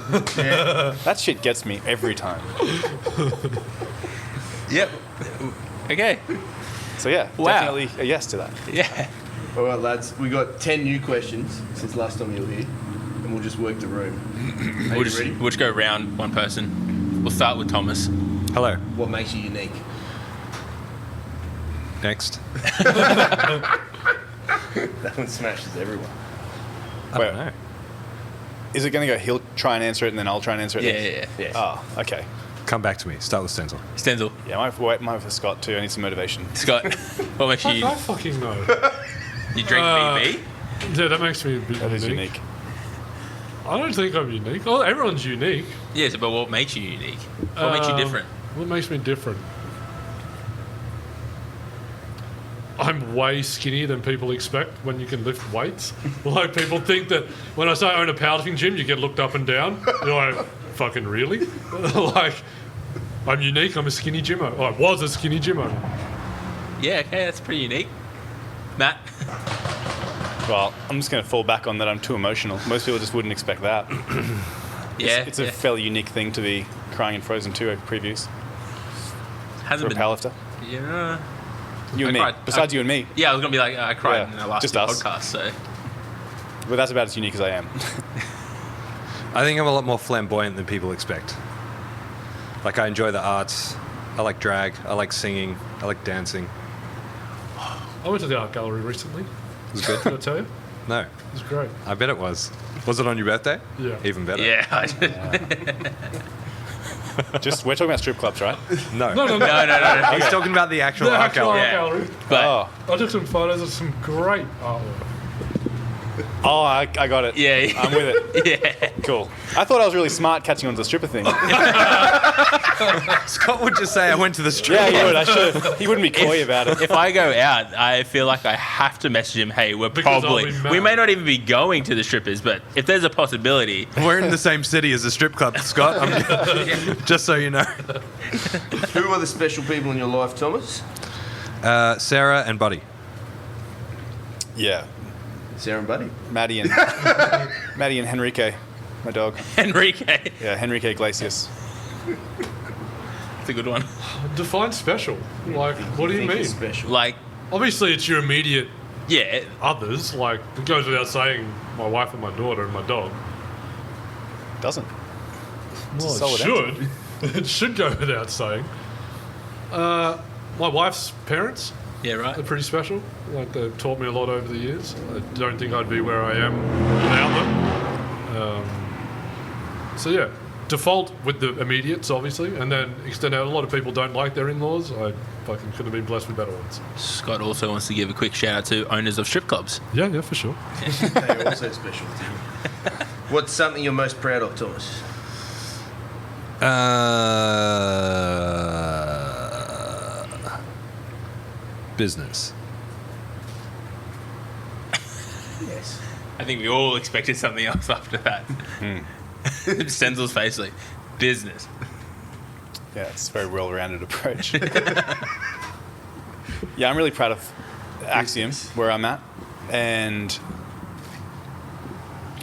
That shit gets me every time. Yep. Okay. So yeah, Wow. definitely a yes to that. Yeah. All right, lads. We got 10 new questions since last time you were here, and we'll just work the room. Are you ready? We'll just go round one person. We'll start with Thomas. Hello. What makes you unique? Next. That one smashes everyone. I don't know. Is it going to go, he'll try and answer it and then I'll try and answer it? Yeah. Yes. Oh, okay. Come back to me. Start with Stenzel. Stenzel. Yeah, mine for Scott too. I need some motivation. Scott. What makes you? I fucking know. You drink BB? Yeah, that makes me a bit That is unique. I don't think I'm unique. Oh, everyone's unique. Yes, but what makes you unique? What makes you different? What makes me different? I'm way skinnier than people expect when you can lift weights. Like, people think that when I say I own a powerlifting gym, you get looked up and down. You're like, fucking really? Like, I'm unique. I'm a skinny gymmer. Oh, I was a skinny gymmer. Yeah, okay, that's pretty unique. Matt. Well, I'm just going to fall back on that I'm too emotional. Most people just wouldn't expect that. Yeah. It's a fairly unique thing to be crying in Frozen 2 over previews Hasn't for a been. powerlifter. Yeah. You and I me. cried. Besides you and me. Yeah, I was gonna be like, I cried Yeah, in the last just two us. podcasts. So But that's about as unique as I am. I think I'm a lot more flamboyant than people expect. Like, I enjoy the arts. I like drag. I like singing. I like dancing. I went to the art gallery recently. It was good. Did I tell you? No, It was great. I bet it was. Was it on your birthday? Yeah. Even better. yeah. We're talking about strip clubs, right? No. No. no. He's talking about the actual The art actual gallery. art Yeah. gallery. But Oh, I took some photos of some great artwork. I got it. yeah, I'm with it. yeah. Cool. I thought I was really smart catching on to the stripper thing. Scott would just say I went to the strip. Yeah, he would. I should. He wouldn't be coy about it. If I go out, I feel like I have to message him. Hey, we're Because I'll probably be mad. we may not even be going to the strippers, but if there's a possibility, We're in the same city as the strip club, Scott. Just so you know. Who are the special people in your life, Thomas? Sarah and Buddy. Yeah. Sarah and Buddy. Maddie and Henrique, my dog. Enrique, Yeah, Henrique Iglesias. it's a good one. Define special. Like, what do you Think mean? is special. Like obviously it's your immediate Yeah. others. Like, it goes without saying, my wife and my daughter and my dog. Doesn't. Well, solid it should. It should go without saying. My wife's parents, Yeah, right. they're pretty special. Like, they've taught me a lot over the years. I don't think I'd be where I am without them. So, yeah, default with the immediates, obviously, and then extend out. A lot of people don't like their in-laws. I fucking could have been blessed with better ones. Scott also wants to give a quick shout out to owners of strip clubs. Yeah, for sure. They're also special to you. What's something you're most proud of, Thomas? Business. Yes. I think we all expected something else after that. Stenzel's face, like, business. Yeah, it's a very well-rounded approach. Yeah, I'm really proud of Axiom, where I'm at. And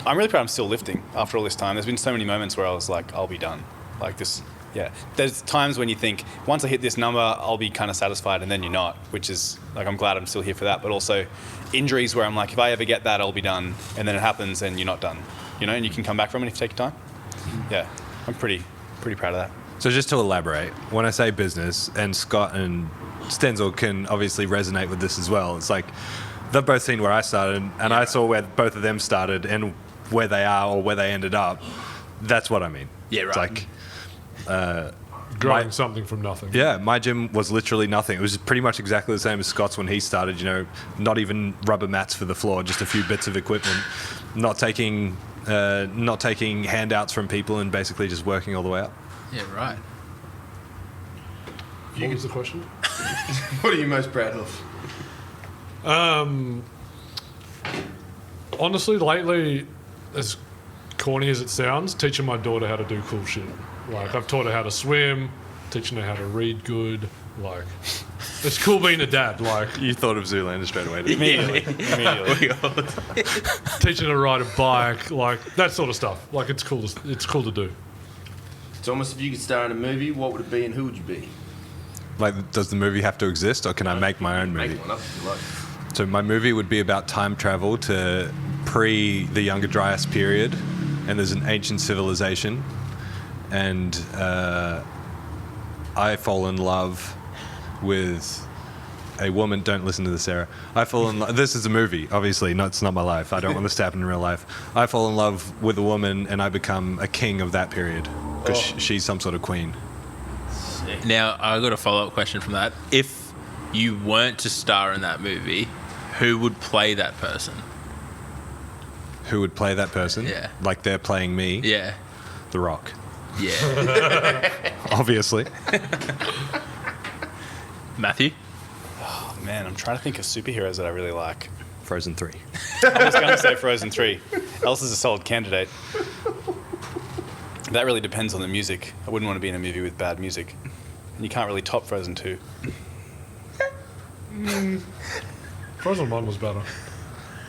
I'm really proud I'm still lifting after all this time. There's been so many moments where I was like, I'll be done. Like this, yeah. There's times when you think, once I hit this number, I'll be kind of satisfied, and then you're not, which is, like, I'm glad I'm still here for that. But also injuries where I'm like, if I ever get that, I'll be done. And then it happens and you're not done. You know, and you can come back from it if you take your time. Yeah, I'm pretty proud of that. So just to elaborate, when I say business, and Scott and Stenzel can obviously resonate with this as well, it's like they've both seen where I started, and I saw where both of them started and where they are or where they ended up. That's what I mean. Yeah, right. It's like Growing something from nothing. yeah, my gym was literally nothing. It was pretty much exactly the same as Scott's when he started, you know, not even rubber mats for the floor, just a few bits of equipment, not taking handouts from people, and basically just working all the way up. Yeah, right. What was the question? What are you most proud of? Honestly, lately, as corny as it sounds, teaching my daughter how to do cool shit. Like, I've taught her how to swim, teaching her how to read good. Like, it's cool being a dad. Like, You thought of Zoolander straight away, didn't you? Immediately. teaching her to ride a bike, like that sort of stuff. Like, it's cool to do. Thomas, if you could star in a movie, what would it be and who would you be? Like, does the movie have to exist, or can I make my own movie? Make one up if you like. So my movie would be about time travel to pre the Younger Dryas period, and there's an ancient civilization, and I fall in love with a woman. Don't listen to this, Sarah. I fall in love. This is a movie, obviously. It's not my life. I don't want this to happen in real life. I fall in love with a woman, and I become a king of that period because she's some sort of queen. Now, I got a follow-up question from that. If you weren't to star in that movie, who would play that person? Who would play that person? Yeah. Like they're playing me? Yeah. The Rock. Yeah. Obviously. Matthew? Oh, man, I'm trying to think of superheroes that I really like. Frozen 3. I was going to say Frozen 3. Elsa's a solid candidate. That really depends on the music. I wouldn't want to be in a movie with bad music. And you can't really top Frozen 2. Frozen 1 was better.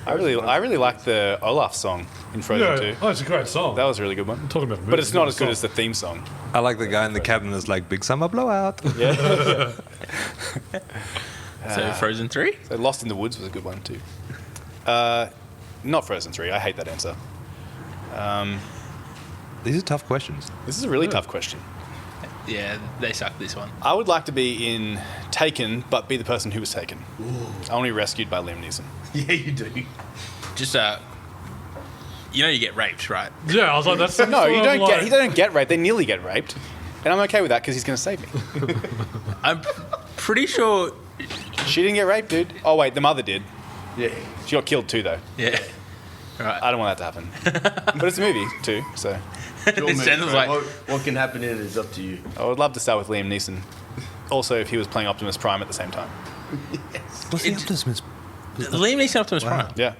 I really like the Olaf song in Frozen 2. Oh, it's a great song. That was a really good one. I'm talking about the movie. But it's not as good as the theme song. I like the guy in the cabin that's like, big summer blowout. Yeah. So Frozen 3? So Lost in the Woods was a good one too. Not Frozen 3. I hate that answer. These are tough questions. This is a really tough question. Yeah, they suck this one. I would like to be in Taken, but be the person who was taken. I want to be rescued by Liam Neeson. Yeah, you do. Just, you know you get raped, right? Yeah, I was like, that's No, you don't get. He don't get raped. They nearly get raped, and I'm okay with that because he's going to save me. I'm pretty sure... She didn't get raped, dude. Oh wait, the mother did. Yeah. She got killed too, though. Yeah. Right. I don't want that to happen. But it's a movie too, so Your movie, Stenzel's bro. like- what can happen in it is up to you. I would love to start with Liam Neeson. Also, if he was playing Optimus Prime at the same time. What's the Optimus? Liam Neeson Optimus Prime. Yeah.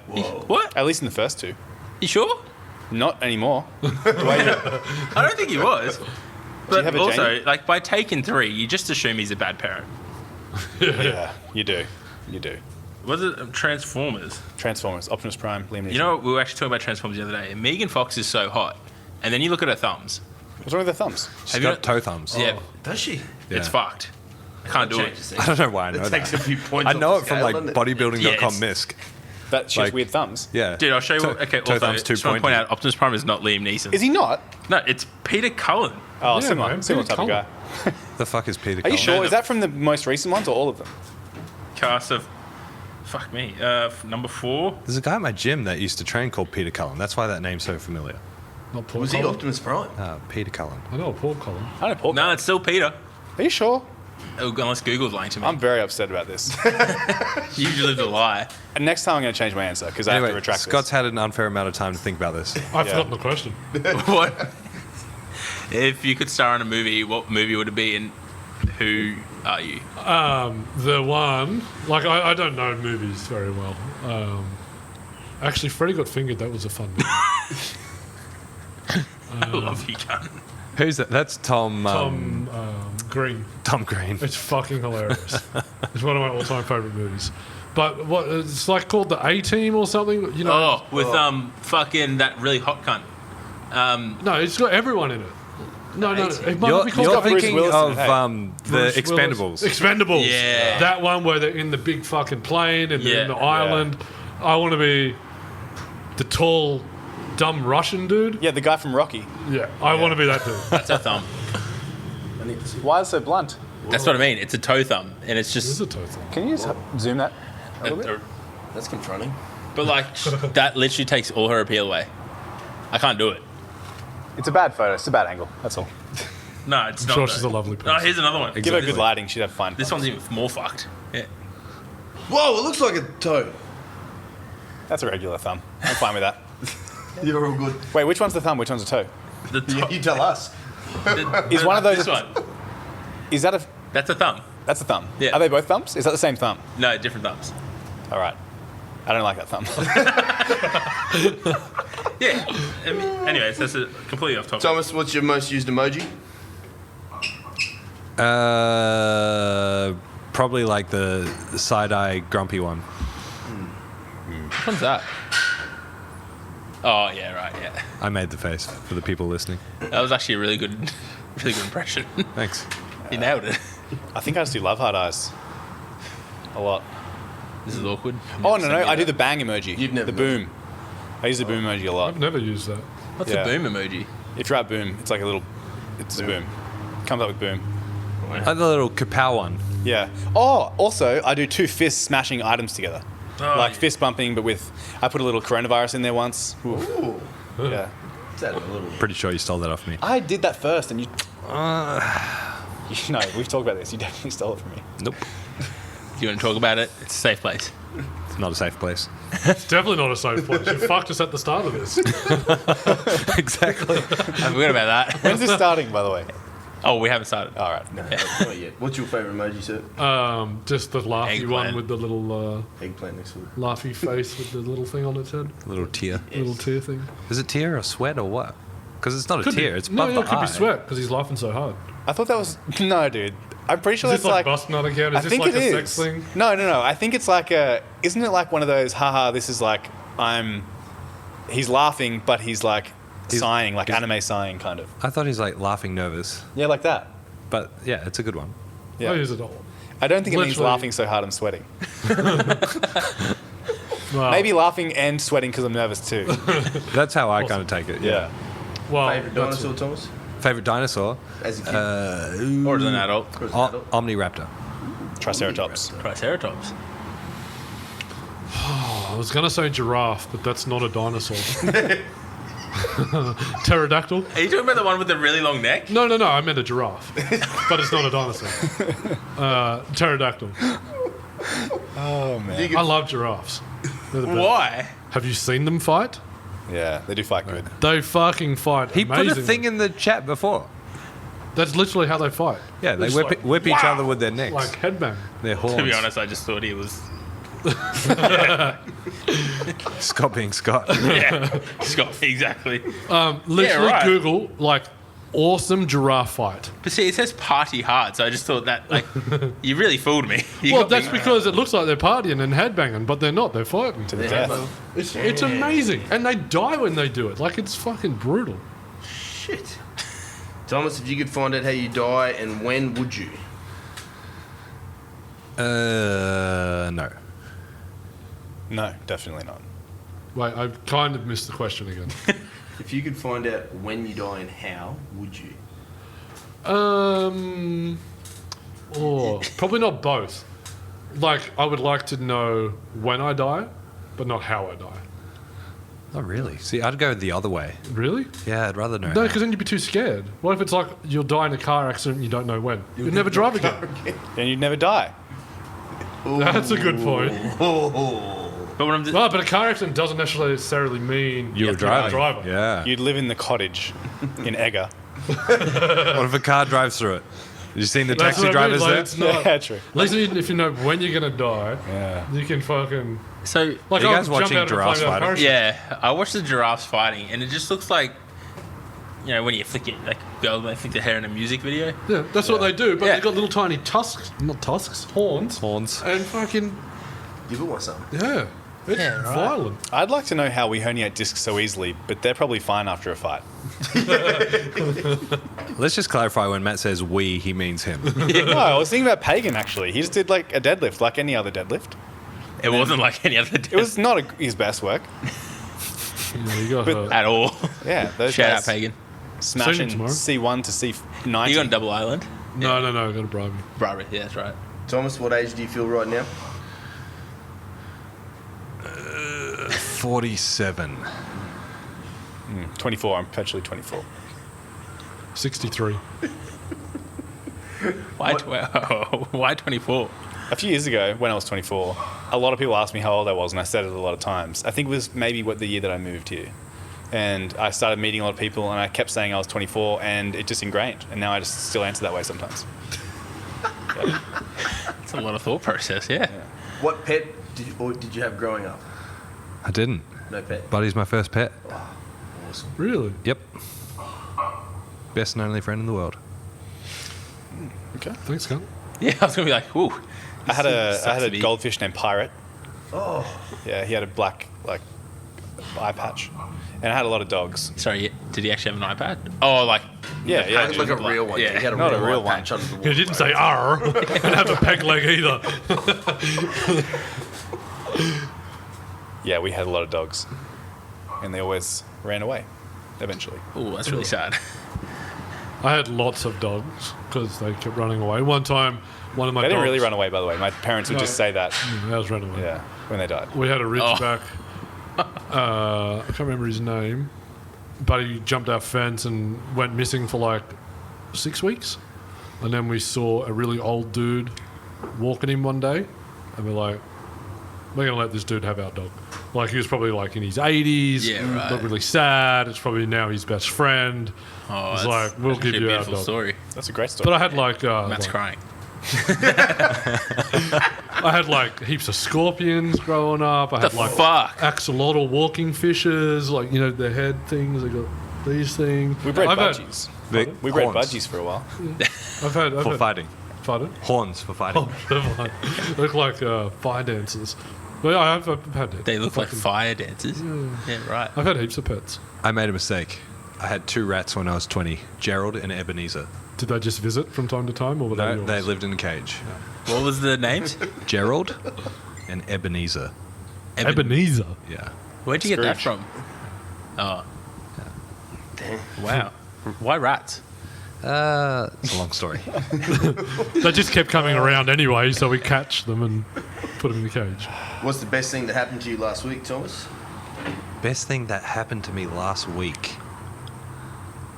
What? At least in the first two. You sure? Not anymore. I don't think he was. But have a also, Jane? like, by Taken 3, you just assume he's a bad parent. Yeah, you do. You do. Was it Transformers? Transformers, Optimus Prime, Liam Neeson. You know, we were actually talking about Transformers the other day. Megan Fox is so hot. And then you look at her thumbs. What's wrong with their thumbs? She's Have you got not- toe thumbs. Yeah, Does she? Yeah. it's fucked. I can't do it. I don't know why I know It that. takes a few points. I know off it the from scale, like doesn't it? bodybuilding.com Yeah, misc. That shit has Like- weird thumbs. Yeah. Dude, I'll show you. Toe Also, thumbs, just want to 2 point out, Optimus Prime is not Liam Neeson. Is he not? No, it's Peter Cullen. Oh, Yeah, similar man, type Peter of guy. The fuck is Peter Are you Cullen? sure? Is that from the most recent ones or all of them? Cast of, fuck me, number 4. There's a guy at my gym that used to train called Peter Cullen. That's why that name's so familiar. Not Paul Was he Cullen. Optimus Prime? Peter Cullen. I know Paul Cullen. I don't know, Paul. No, it's still Peter. Are you sure? Oh, unless Google's lying to me. I'm very upset about this. You lived a lie. And next time I'm going to change my answer because I have to Anyway, retract Scott's this. had an unfair amount of time to think about this. I've forgotten the question. What? If you could star in a movie, what movie would it be, and who are you? The one, like, I don't know movies very well. Actually, Freddy Got Fingered, that was a fun movie. I love you, cunt. Who's that? That's Tom Green. Tom Green. It's fucking hilarious. It's one of my all-time favorite movies. But what it's like called the A-Team or something, you know? Oh, with fucking that really hot cunt. No, it's got everyone in it. No, it might You're, be called you're got Bruce thinking Willis in of it, hey. the Bruce Expendables. Willis. Expendables. Yeah. That one where they're in the big fucking plane and they're in the Yeah. island. I want to be the tall, dumb Russian dude. Yeah, the guy from Rocky. Yeah, I want to be that dude. That's a thumb. I need to see. Why is it so blunt? That's what I mean. It's a toe thumb, and it's This is just. a toe thing. Can you just zoom that? That's confronting. But like that literally takes all her appeal away. I can't do it. It's a bad photo. It's a bad angle. That's all. No, it's I'm not. sure though. she's a lovely No, person. here's another one. Give her good lighting. She'd have fun. This one's even more fucked. Yeah. Whoa, it looks like a toe. That's a regular thumb. I'm fine with that. You're all good. Wait, which one's the thumb? Which one's the toe? The top, You tell us. Is one of those- This one. Is that a? That's a thumb. That's a thumb. Yeah. Are they both thumbs? Is that the same thumb? No, different thumbs. All right. I don't like that thumb. Yeah. I mean, anyways, that's a completely off topic. Thomas, what's your most used emoji? Probably like the side-eye grumpy one. Which one's that? Oh yeah, right. Yeah. I made the face for the people listening. That was actually a really good impression. Thanks. You nailed it. I think I just do love hard eyes. A lot. This is awkward. Oh no, I do the bang emoji. You've never the boom. I use the boom emoji a lot. I've never used that. What's Yeah. a boom emoji? If you're at boom, it's like a little. It's a boom. Comes up with boom. The little kapow one. Yeah. Oh, also, I do 2 fists smashing items together. Oh, Like yeah. fist bumping, but with. I put a little coronavirus in there once. Ooh. Ooh. Yeah. Is that a little... Pretty sure you stole that off me. I did that first, and you. No, we've talked about this. You definitely stole it from me. Nope. Do you want to talk about it? It's a safe place. It's not a safe place. It's definitely not a safe place. You fucked us at the start of this. Exactly. I forgot about that. When's this starting, by the way? Oh, we haven't started. All right. No, not yet. What's your favourite emoji, sir? Just the laughy Eggplant. one with the little Eggplant next to it. laughy face with the little thing on its head. Little tear. Little tear thing. Is it tear or sweat or what? Because it's not a Could tear. be. It's No, above yeah, the it could eye. be sweat because he's laughing so hard. I thought that was. No, dude. I'm pretty sure Is this that's like like. bust nut again? Is I this think like it a is. sex thing? No. I think it's like a. Isn't it like one of those? Haha. This is like He's laughing, but he's like sighing, like anime sighing, kind of. I thought he's like laughing nervous. Yeah, like that. But yeah, it's a good one. Yeah. I use it all. I don't think it means Literally. laughing so hard I'm sweating. Well, Maybe laughing and sweating because I'm nervous too. That's how I kind of take it. Yeah. Well, Favourite that's dinosaur, it. Thomas? Favorite dinosaur? As a kid? Or as an adult. Or as an adult? Omniraptor. Triceratops. Triceratops. I was gonna say giraffe, but that's not a dinosaur. Pterodactyl? Are you talking about the one with the really long neck? No. I meant a giraffe, but it's not a dinosaur. Pterodactyl. Oh man. I love giraffes. They're the best. Why? Have you seen them fight? Yeah, they do fight good. They fucking fight. He put a amazingly. thing in the chat before. That's literally how they fight. Yeah, they Just whip, like, whip each other with their necks. Like headbang. their horns. To be honest, I just thought he was. Scott being Scott. Yeah, Scott, exactly. Literally right. Google like awesome giraffe fight. But see, it says party hard, so I just thought that, like, you really fooled me. You Well, got me. that's because it looks like they're partying and headbanging, but they're not. They're fighting. To the death. It's amazing, and they die when they do it. Like it's fucking brutal. Shit. Thomas, if you could find out how you die and when would you? No. No, definitely not. Wait, I kind of missed the question again. If you could find out when you die and how, would you? Probably not both. Like, I would like to know when I die, but not how I die. Not really. See, I'd go the other way. Really? Yeah, I'd rather know. No, how. because then you'd be too scared. What if it's like you'll die in a car accident and you don't know when? You'd never drive again. Then you'd never die. That's a good point. But when I'm Well, but a car accident doesn't necessarily mean You were you're a driving. driver. Yeah. You'd live in the cottage in Egger. What if a car drives through it? Have you seen the That's taxi what I mean, drivers like, there? it's not, Yeah, true. at least if you know when you're going to die, Yeah. you can fucking... so Like, Are you I'll guys jump watching out and giraffes climb out fighting? parachute. yeah, I watched the giraffes fighting, and it just looks like, you know, when you flick it, like girls when they flick their hair in a music video. Yeah, that's what they do, but Yeah. they've got little tiny tusks, not tusks, horns, Horns. and fucking, Give it one something. yeah, it's Yeah, right. violent. I'd like to know how we herniate discs so easily, but they're probably fine after a fight. Let's just clarify when Matt says we, he means him. No, I was thinking about Pagan actually. He just did like a deadlift, like any other deadlift. It wasn't like any other It was not his best work. Yeah, you got hurt. at all. Yeah, those Shout out guys Pagan. smashing tomorrow. C1 to C90. You got on Double Island? No, I got to bribe you. Right, yeah, that's right. Thomas, what age do you feel right now? 47. 24. I'm perpetually 24. 63. Why, why 24? A few years ago, when I was 24, a lot of people asked me how old I was, and I said it a lot of times. I think it was maybe the year that I moved here. And I started meeting a lot of people, and I kept saying I was 24, and it just ingrained. And now I just still answer that way sometimes. It's a lot of thought process, yeah. What pet did you have growing up? I didn't. No pet. Buddy's my first pet. Awesome. Really? Yep. Best and only friend in the world. Okay. Thanks, cunt. Yeah, I was going to be like, ooh. I had Sucks a to be- goldfish named Pirate. Oh, Yeah, he had a black eye patch, and I had a lot of dogs. Sorry, did he actually have an iPad? Oh, like... Yeah, yeah. like a real one. Yeah. He had a Not real, a real patch under the wall. He didn't say "arr" and have a peg leg either. Yeah, we had a lot of dogs, and they always ran away. Eventually, Ooh, that's really sad. I had lots of dogs because they kept running away. One time, one of my they didn't dogs... really run away. By the way, my parents would No. just say that. I was running away. Yeah, when they died. We had a Ridgeback. I can't remember his name, but he jumped our fence and went missing for like 6 weeks. And then we saw a really old dude walking him one day, and we're like, we're gonna let this dude have our dog. Like, he was probably like in his 80s. Yeah, right. Looked really sad. It's probably now his best friend. Oh, It's that's, like, we'll that's give actually you a our beautiful dog. story. That's a great story. But I had like, Matt's like crying. I had like heaps of scorpions growing up. I had The like fuck? axolotl walking fishes, like, you know, the head things. I got these things. we bred I've had- budgies. The We bred horns budgies for a while. I've had for fighting. Pardon? Horns for fighting. Look like fire dancers. But yeah, I've had it. They look like fire dancers. Yeah, right. I've had heaps of pets. I made a mistake. I had 2 rats when I was 20. Gerald and Ebenezer. Did they just visit from time to time, or were they No, yours? they lived in a cage. What was the names? Gerald and Ebenezer. Ebenezer. Yeah. Where'd you get that Scrooge. from? Oh. Wow. Why rats? It's a long story. They just kept coming around anyway, so we catch them and put them in the cage. What's the best thing that happened to you last week, Thomas? Best thing that happened to me last week.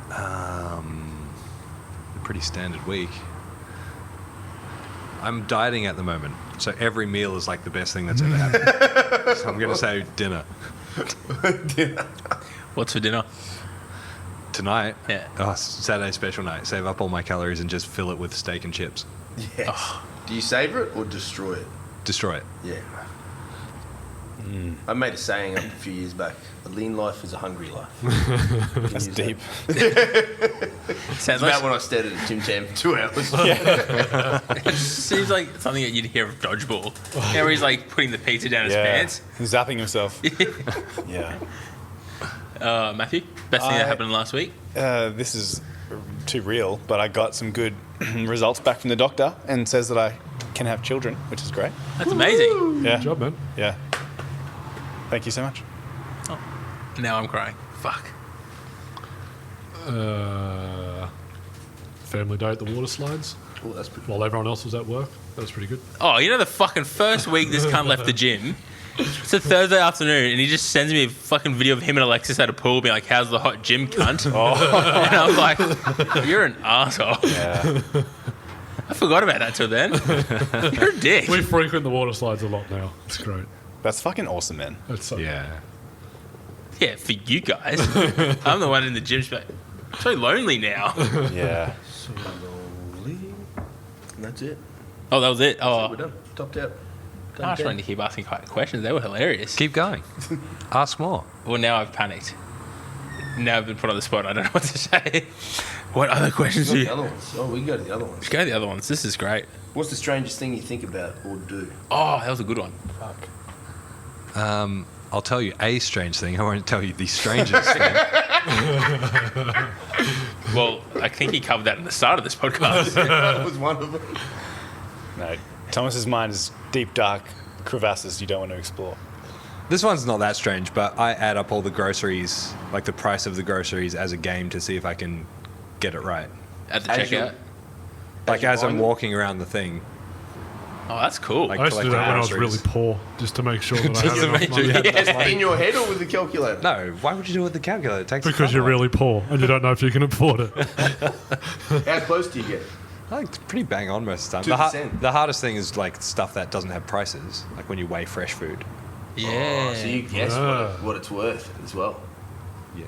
A pretty standard week. I'm dieting at the moment, so every meal is like the best thing that's ever happened. So I'm going to say dinner. What's for dinner? Tonight, Yeah. Saturday special night. Save up all my calories and just fill it with steak and chips. Yes. Do you savor it or destroy it? Destroy it. Yeah. I made a saying up a few years back: a lean life is a hungry life. That's deep. Sounds About like, when I stared at a Tim Tam for 2 hours. it seems like something that you'd hear of Dodgeball. You know, where he's like putting the pizza down his pants. Zapping himself. Yeah. Matthew, best thing that happened last week? This is too real, but I got some good results back from the doctor and says that I can have children, which is great. That's amazing. Yeah. Good job, man. Yeah. Thank you so much. Now I'm crying. Fuck. Family day at the water slides Oh, that's pretty. while everyone else was at work. That was pretty good. Oh, you know the fucking first week this cunt left the gym. It's a Thursday afternoon, and he just sends me a fucking video of him and Alexis at a pool, being like, "How's the hot gym, cunt?" And I'm like, "You're an asshole." Yeah. I forgot about that till then. You're a dick. We frequent the water slides a lot now. It's great. That's fucking awesome, man. It's so Yeah. Yeah, for you guys. I'm the one in the gym. But I'm so lonely now. Yeah. So lonely. And that's it. Oh, that was it. We're Oh, done. Topped out. I was trying to keep asking questions. They were hilarious. Keep going. Ask more. Well, now I've panicked. Now I've been put on the spot. I don't know what to say. What other questions do The you? other ones. Oh, we can go to the other ones. Go to the other ones. This is great. What's the strangest thing you think about or do? Oh, that was a good one. Fuck. I'll tell you a strange thing. I won't tell you the strangest thing. Well, I think he covered that in the start of this podcast. That was one of them. No. Thomas's mind is deep, dark crevasses you don't want to explore. This one's not that strange, but I add up all the groceries, like the price of the groceries, as a game to see if I can get it right. At the As you- checkout. Like you as I'm find them? walking around the thing. Oh, that's cool. Like- I used to do that when I was groceries. really poor, just to make sure that I Just had to enough make money. sure you had enough In your head or with the calculator? No, why would you do it with the calculator? It takes the Because fun you're away. really poor and you don't know if you can afford it. How close do you get? I think it's pretty bang on most of the time. 2%. The hardest thing is like stuff that doesn't have prices, like when you weigh fresh food. Yeah. Oh, so you guess Ah. what it's worth as well. Yeah.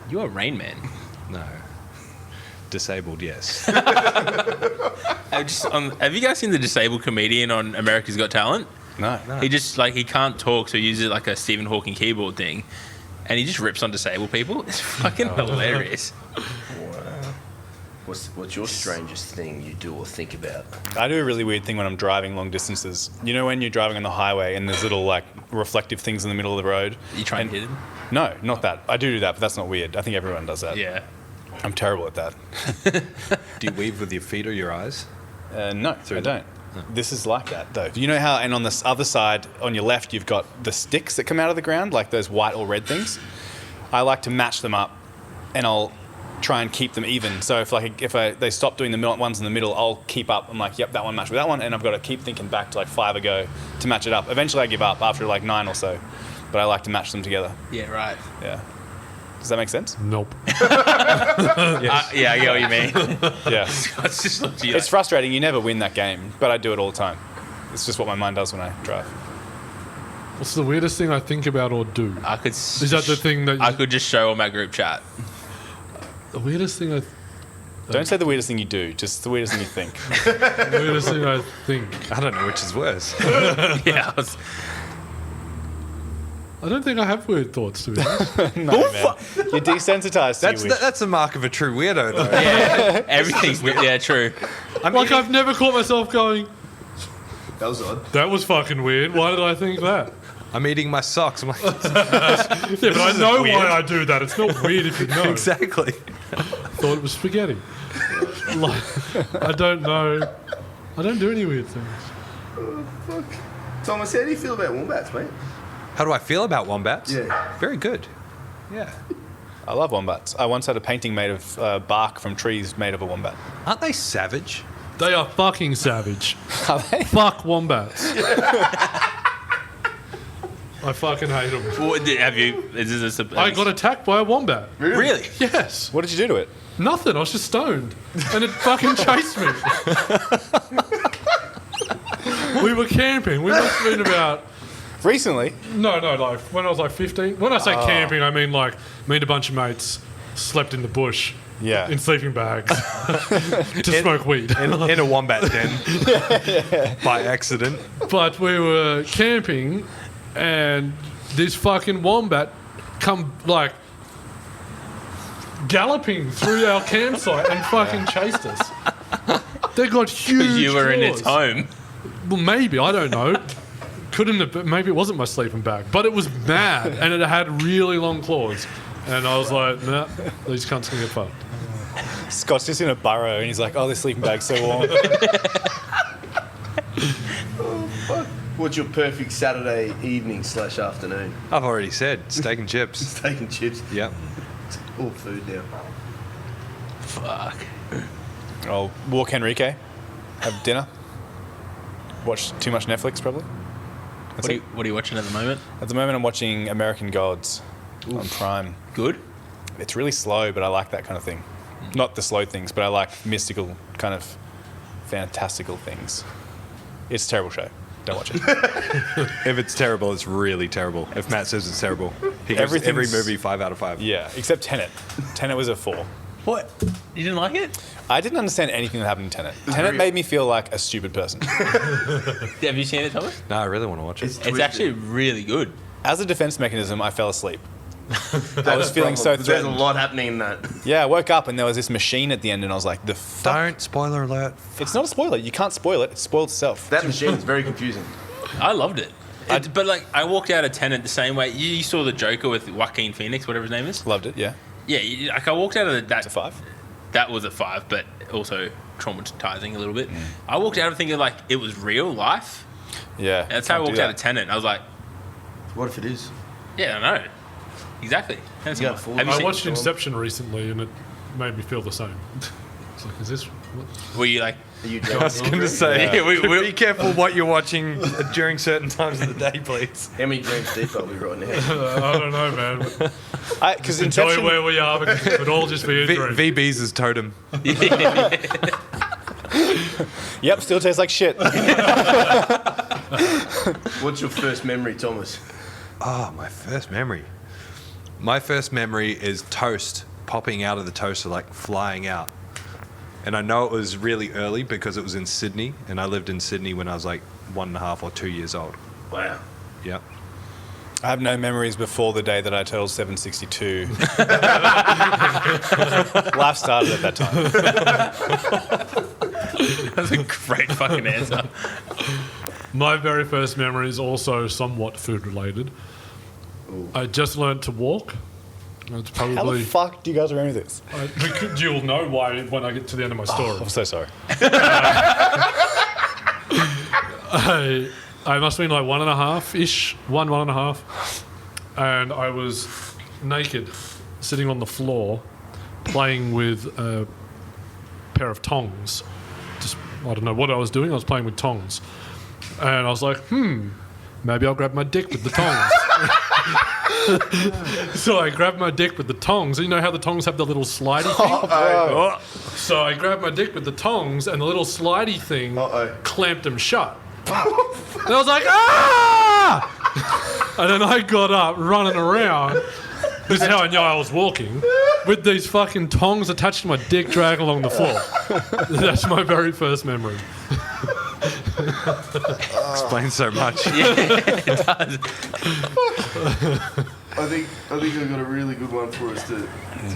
You are Rain Man. No. Disabled, yes. Have you guys seen the disabled comedian on America's Got Talent? No. He just he can't talk, so he uses like a Stephen Hawking keyboard thing, and he just rips on disabled people. It's fucking hilarious. What's your strangest thing you do or think about? I do a really weird thing when I'm driving long distances. You know when you're driving on the highway and there's little like reflective things in the middle of the road? You try and hit him? No, not that. I do that, but that's not weird. I think everyone does that. Yeah. I'm terrible at that. Do you weave with your feet or your eyes? No, I don't. This is like that though. You know how, and on this other side, on your left, you've got the sticks that come out of the ground, like those white or red things. I like to match them up, and I'll try and keep them even. So if they stop doing the ones in the middle, I'll keep up. I'm like, yep, that one matched with that one, and I've got to keep thinking back to like 5 ago to match it up. Eventually, I give up after like 9 or so, but I like to match them together. Yeah, right. Yeah. Does that make sense? Nope. Yeah, I get what you mean. Yeah. It's just looked at you It's frustrating. You never win that game, but I do it all the time. It's just what my mind does when I drive. What's the weirdest thing I think about or do? I could. Is that the thing that I could just show on my group chat? the weirdest thing I Don't say the weirdest thing you do, just the weirdest thing you think. the weirdest thing I think? I don't know which is worse. Yeah. I don't think I have weird thoughts, to be honest. No, man. You're desensitized to your wish. That's a mark of a true weirdo, though. Yeah, everything's weird. Yeah, true. Like I've never caught myself going, That was odd. that was fucking weird. Why did I think that? I'm eating my socks. I'm like, Yeah, but I know why I do that. It's not weird if you know. exactly. Thought it was spaghetti. Like, I don't know. I don't do any weird things. Thomas, how do you feel about wombats, mate? How do I feel about wombats? Yeah. Very good. Yeah. I love wombats. I once had a painting made of bark from trees made of a wombat. Aren't they savage? They are fucking savage. Are they? Fuck wombats. I fucking hate them. What, have you? Is this a? I got attacked by a wombat. Really? Yes. What did you do to it? Nothing. I was just stoned. And it fucking chased me. We were camping. We must have been about... Recently? No, like when I was like 15. When I say camping, I mean like me and a bunch of mates slept in the bush Yeah. in sleeping bags to smoke weed. In a wombat den. By accident. But we were camping and this fucking wombat come like galloping through our campsite and fucking chased us. They got huge You were in claws. its home. Well, maybe. I don't know. Couldn't have been, maybe it wasn't my sleeping bag. But it was mad and it had really long claws. And I was like, nah, these cunts can get fucked. Scott's just in a burrow and he's like, oh, this sleeping bag's so warm. What's your perfect Saturday evening / afternoon? I've already said steak and chips. Steak and chips. Yep. All food now. Fuck. I'll walk Henrique, have dinner, watch too much Netflix probably. That's it. What are you watching at the moment? At the moment, I'm watching American Gods on Prime. Good? It's really slow, but I like that kind of thing. Not the slow things, but I like mystical, kind of fantastical things. It's a terrible show. Don't watch it. If it's terrible, it's really terrible. If Matt says it's terrible, he gives every Everything's- movie 5 out of 5. Yeah, except Tenet. Tenet was a 4. What? You didn't like it? I didn't understand anything that happened in Tenet. Tenet made me feel like a stupid person. Have you seen it, Thomas? No, I really want to watch it. It's actually really good. As a defense mechanism, I fell asleep. I was feeling so There's a threatened. lot happening in that. Yeah, I woke up and there was this machine at the end, and I was like, "The fuck." Don't spoiler alert. It's not a spoiler. You can't spoil it. It spoiled itself. That machine is very confusing. I loved it. But like, I walked out of Tenet the same way. You saw the Joker with Joaquin Phoenix, whatever his name is. Loved it. Yeah, Yeah, like I walked out of it's a 5. That was a 5, but also traumatizing a little bit. I walked out of thinking like it was real life. Yeah, That's how I walked out of Tenet. I was like, What if it is? yeah, I know. Exactly. That's Yeah, have full- you I seen, watched Inception recently, and it made me feel the same. It's like, is this? What? were you like, Are you I was going to say, Yeah, we- be careful what you're watching during certain times of the day, please. How many dreams deep are we right now? I don't know, man. Because Enjoy Inception. where we are, because it could all just be a dream. VB's is totem. Yep, still tastes like shit. What's your first memory, Thomas? Oh, my first memory. My first memory is toast popping out of the toaster, like flying out. And I know it was really early because it was in Sydney, and I lived in Sydney when I was like 1.5 or 2 years old. Wow. Yep. I have no memories before the day that I told 762. Life started at that time. that's a great fucking answer. My very first memory is also somewhat food related. I just learnt to walk. It's How the probably. fuck do you guys remember this? You'll know why when I get to the end of my story. I'm so sorry. I must have been like 1.5-ish, 1.5, and I was naked, sitting on the floor, playing with a pair of tongs. Just, I don't know what I was doing. I was playing with tongs, and I was like, maybe I'll grab my dick with the tongs. So I grabbed my dick with the tongs. You know how the tongs have the little slidey thing? Bro. So I grabbed my dick with the tongs, and the little slidey thing clamped them shut. And I was like, ah! And then I got up running around. This is how I know I was walking. With these fucking tongs attached to my dick dragging along the floor. That's my very first memory. Explains so much. It does. I think I've got a really good one for us to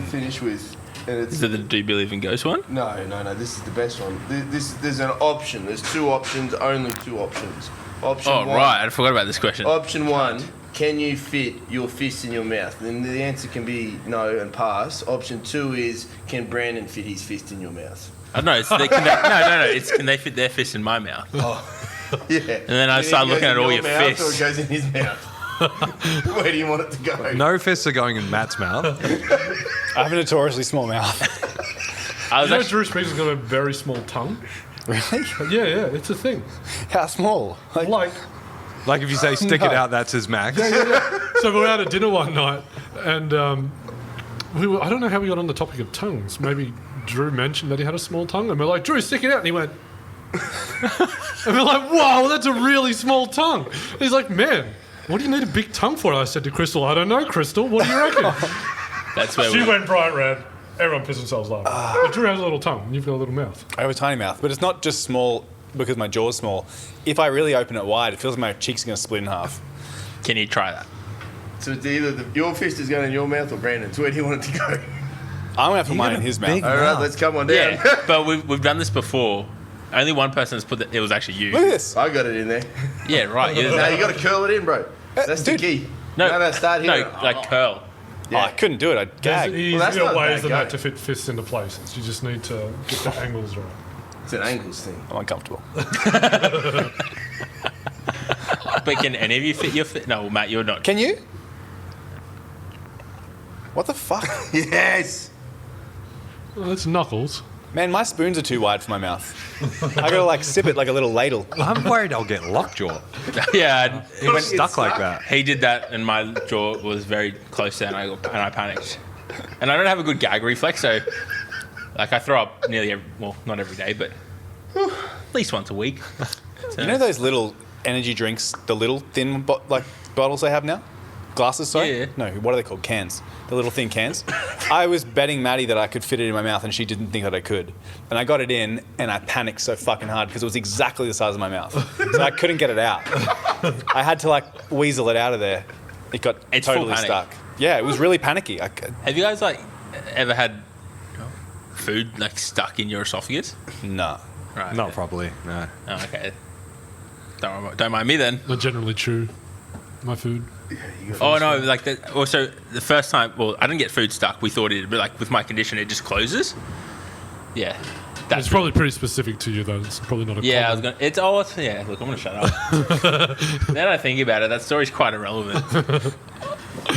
finish with. And it's Is it the Do You Believe in Ghosts one? no. This is the best one. There's an option. There's 2 options. Only 2 options. Option Oh, one. right. I forgot about this question. Option 1. Can you fit your fist in your mouth? And the answer can be no and pass. Option 2 is can Brandon fit his fist in your mouth? I don't know. It's can they fit their fist in my mouth? Yeah. And then I start looking at all your mouth fists. Or it goes in his mouth. Where do you want it to go? No fists are going in Matt's mouth. I have a notoriously small mouth. I was You know, actually, Drew Speaks has got a very small tongue. Really? Yeah, it's a thing. How small? Like, Like if you say stick it out, that's his max. so we were out at dinner one night, and I don't know how we got on the topic of tongues. Maybe Drew mentioned that he had a small tongue, and we're like, Drew, stick it out. And he went, and we're like, whoa, that's a really small tongue. And he's like, man, what do you need a big tongue for? I said to Crystal, I don't know, Crystal. What do you reckon? that's where She we went bright red. Everyone pissed themselves laughing. But Drew has a little tongue, and you've got a little mouth. I have a tiny mouth, but it's not just small because my jaw's small. If I really open it wide, it feels like my cheeks are going to split in half. Can you try that? So it's either your fist is going in your mouth or Brandon's. Where do you want it to go? I'm going to put mine in his mouth. All right, let's come on down. Yeah, but we've done this before. Only one person has put that. It was actually you. Look at this. I got it in there. Yeah, right. No, you got to curl it in, bro. That's the dude. key. No, start here. No, like curl. Oh, I couldn't do it. I'd There's gag. that's easier not a ways bad than go. that to fit fists into places. You just need to get the angles right. It's an angles thing. I'm uncomfortable. But can any of you fit your fit? No, Matt, you're not. Can you? What the fuck? Yes. Well, it's knuckles. Man, my spoons are too wide for my mouth. I gotta like sip it like a little ladle. I'm worried I'll get lockjaw. Yeah, It went stuck like that. he did that, and my jaw was very close there, and I panicked. And I don't have a good gag reflex, so like I throw up nearly not every day, but at least once a week. So, You know those little energy drinks, the little thin bottles they have now? Glasses, sorry? Yeah. No, what are they called? Cans. The little thin cans. I was betting Maddie that I could fit it in my mouth and she didn't think that I could. And I got it in and I panicked so fucking hard because it was exactly the size of my mouth. So I couldn't get it out. I had to like weasel it out of there. It got It's full totally panic. stuck. Yeah, it was really panicky. have you guys like ever had food like stuck in your esophagus? No. Right. Not properly, no. Oh, okay. Don't mind me then. I generally chew my food. Oh no! Like that. Also, the first time, well, I didn't get food stuck. We thought it'd be like with my condition, it just closes. Yeah, that's It's probably pretty specific to you, though. It's probably not a yeah. I was common- gonna. Yeah. Look, I'm gonna shut up. Now that I think about it, that story's quite irrelevant.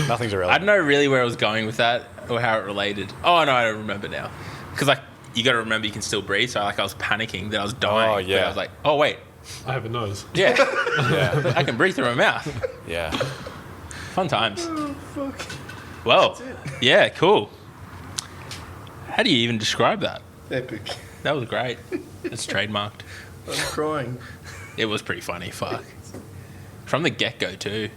Nothing's I irrelevant. don't know really where I was going with that or how it related. Oh no, I don't remember now. Because like you got to remember, you can still breathe. So like I was panicking that I was dying. Oh, but yeah. I was like, oh wait, I have a nose. yeah, Yeah. I can breathe through my mouth. Yeah. Fun times. Well, yeah, cool. How do you even describe that? Epic. That was great. It's trademarked. I'm crying. It was pretty funny. Fuck. From the get go too.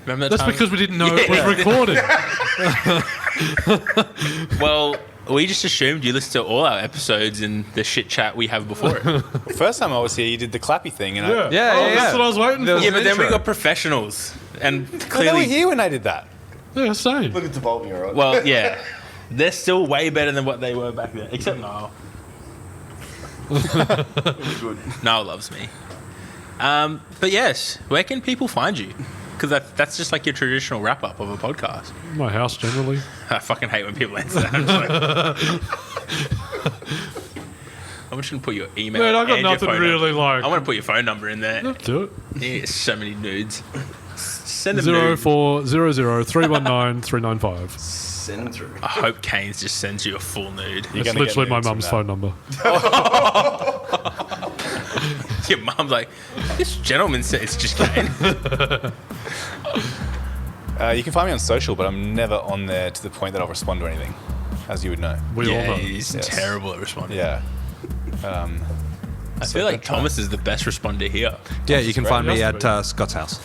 Remember that That's time? because we didn't know it was recorded. Well, we just assumed you listened to all our episodes and the shit chat we have before it. First time I was here, you did the clappy thing. And Yeah, Yeah. That's what I was waiting for. Yeah, but then we intro. got professionals, and they were clearly, here when I did that. Yeah, same. Look, it's evolving, all right? well, yeah, they're still way better than what they were back then. Except Niall. Good. Niall loves me. But yes, where can people find you? Because that's just like your traditional wrap up of a podcast. My house, generally. I fucking hate when people answer that. I'm just like- I'm just gonna put your email. Man, I got and your nothing phone really number. like. I'm gonna put your phone number in there. Do it. Yeah, so many nudes. Send them nudes. 0400319395. Send them through. I hope Keynes just sends you a full nude. You're It's gonna get literally my nudes from mum's that. phone number. Your mum's like, this gentleman said it's just Kane. You can find me on social, but I'm never on there to the point that I'll respond to anything, as you would know. We all Yeah, know. he's Yes. terrible at responding. Yeah. I feel like Thomas is the best responder here. Yeah, you can find me Has at to Scott's house.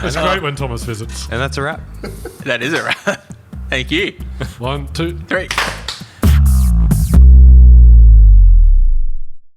It's great when Thomas visits. And that's a wrap. That is a wrap. Thank you. 1, 2. 3.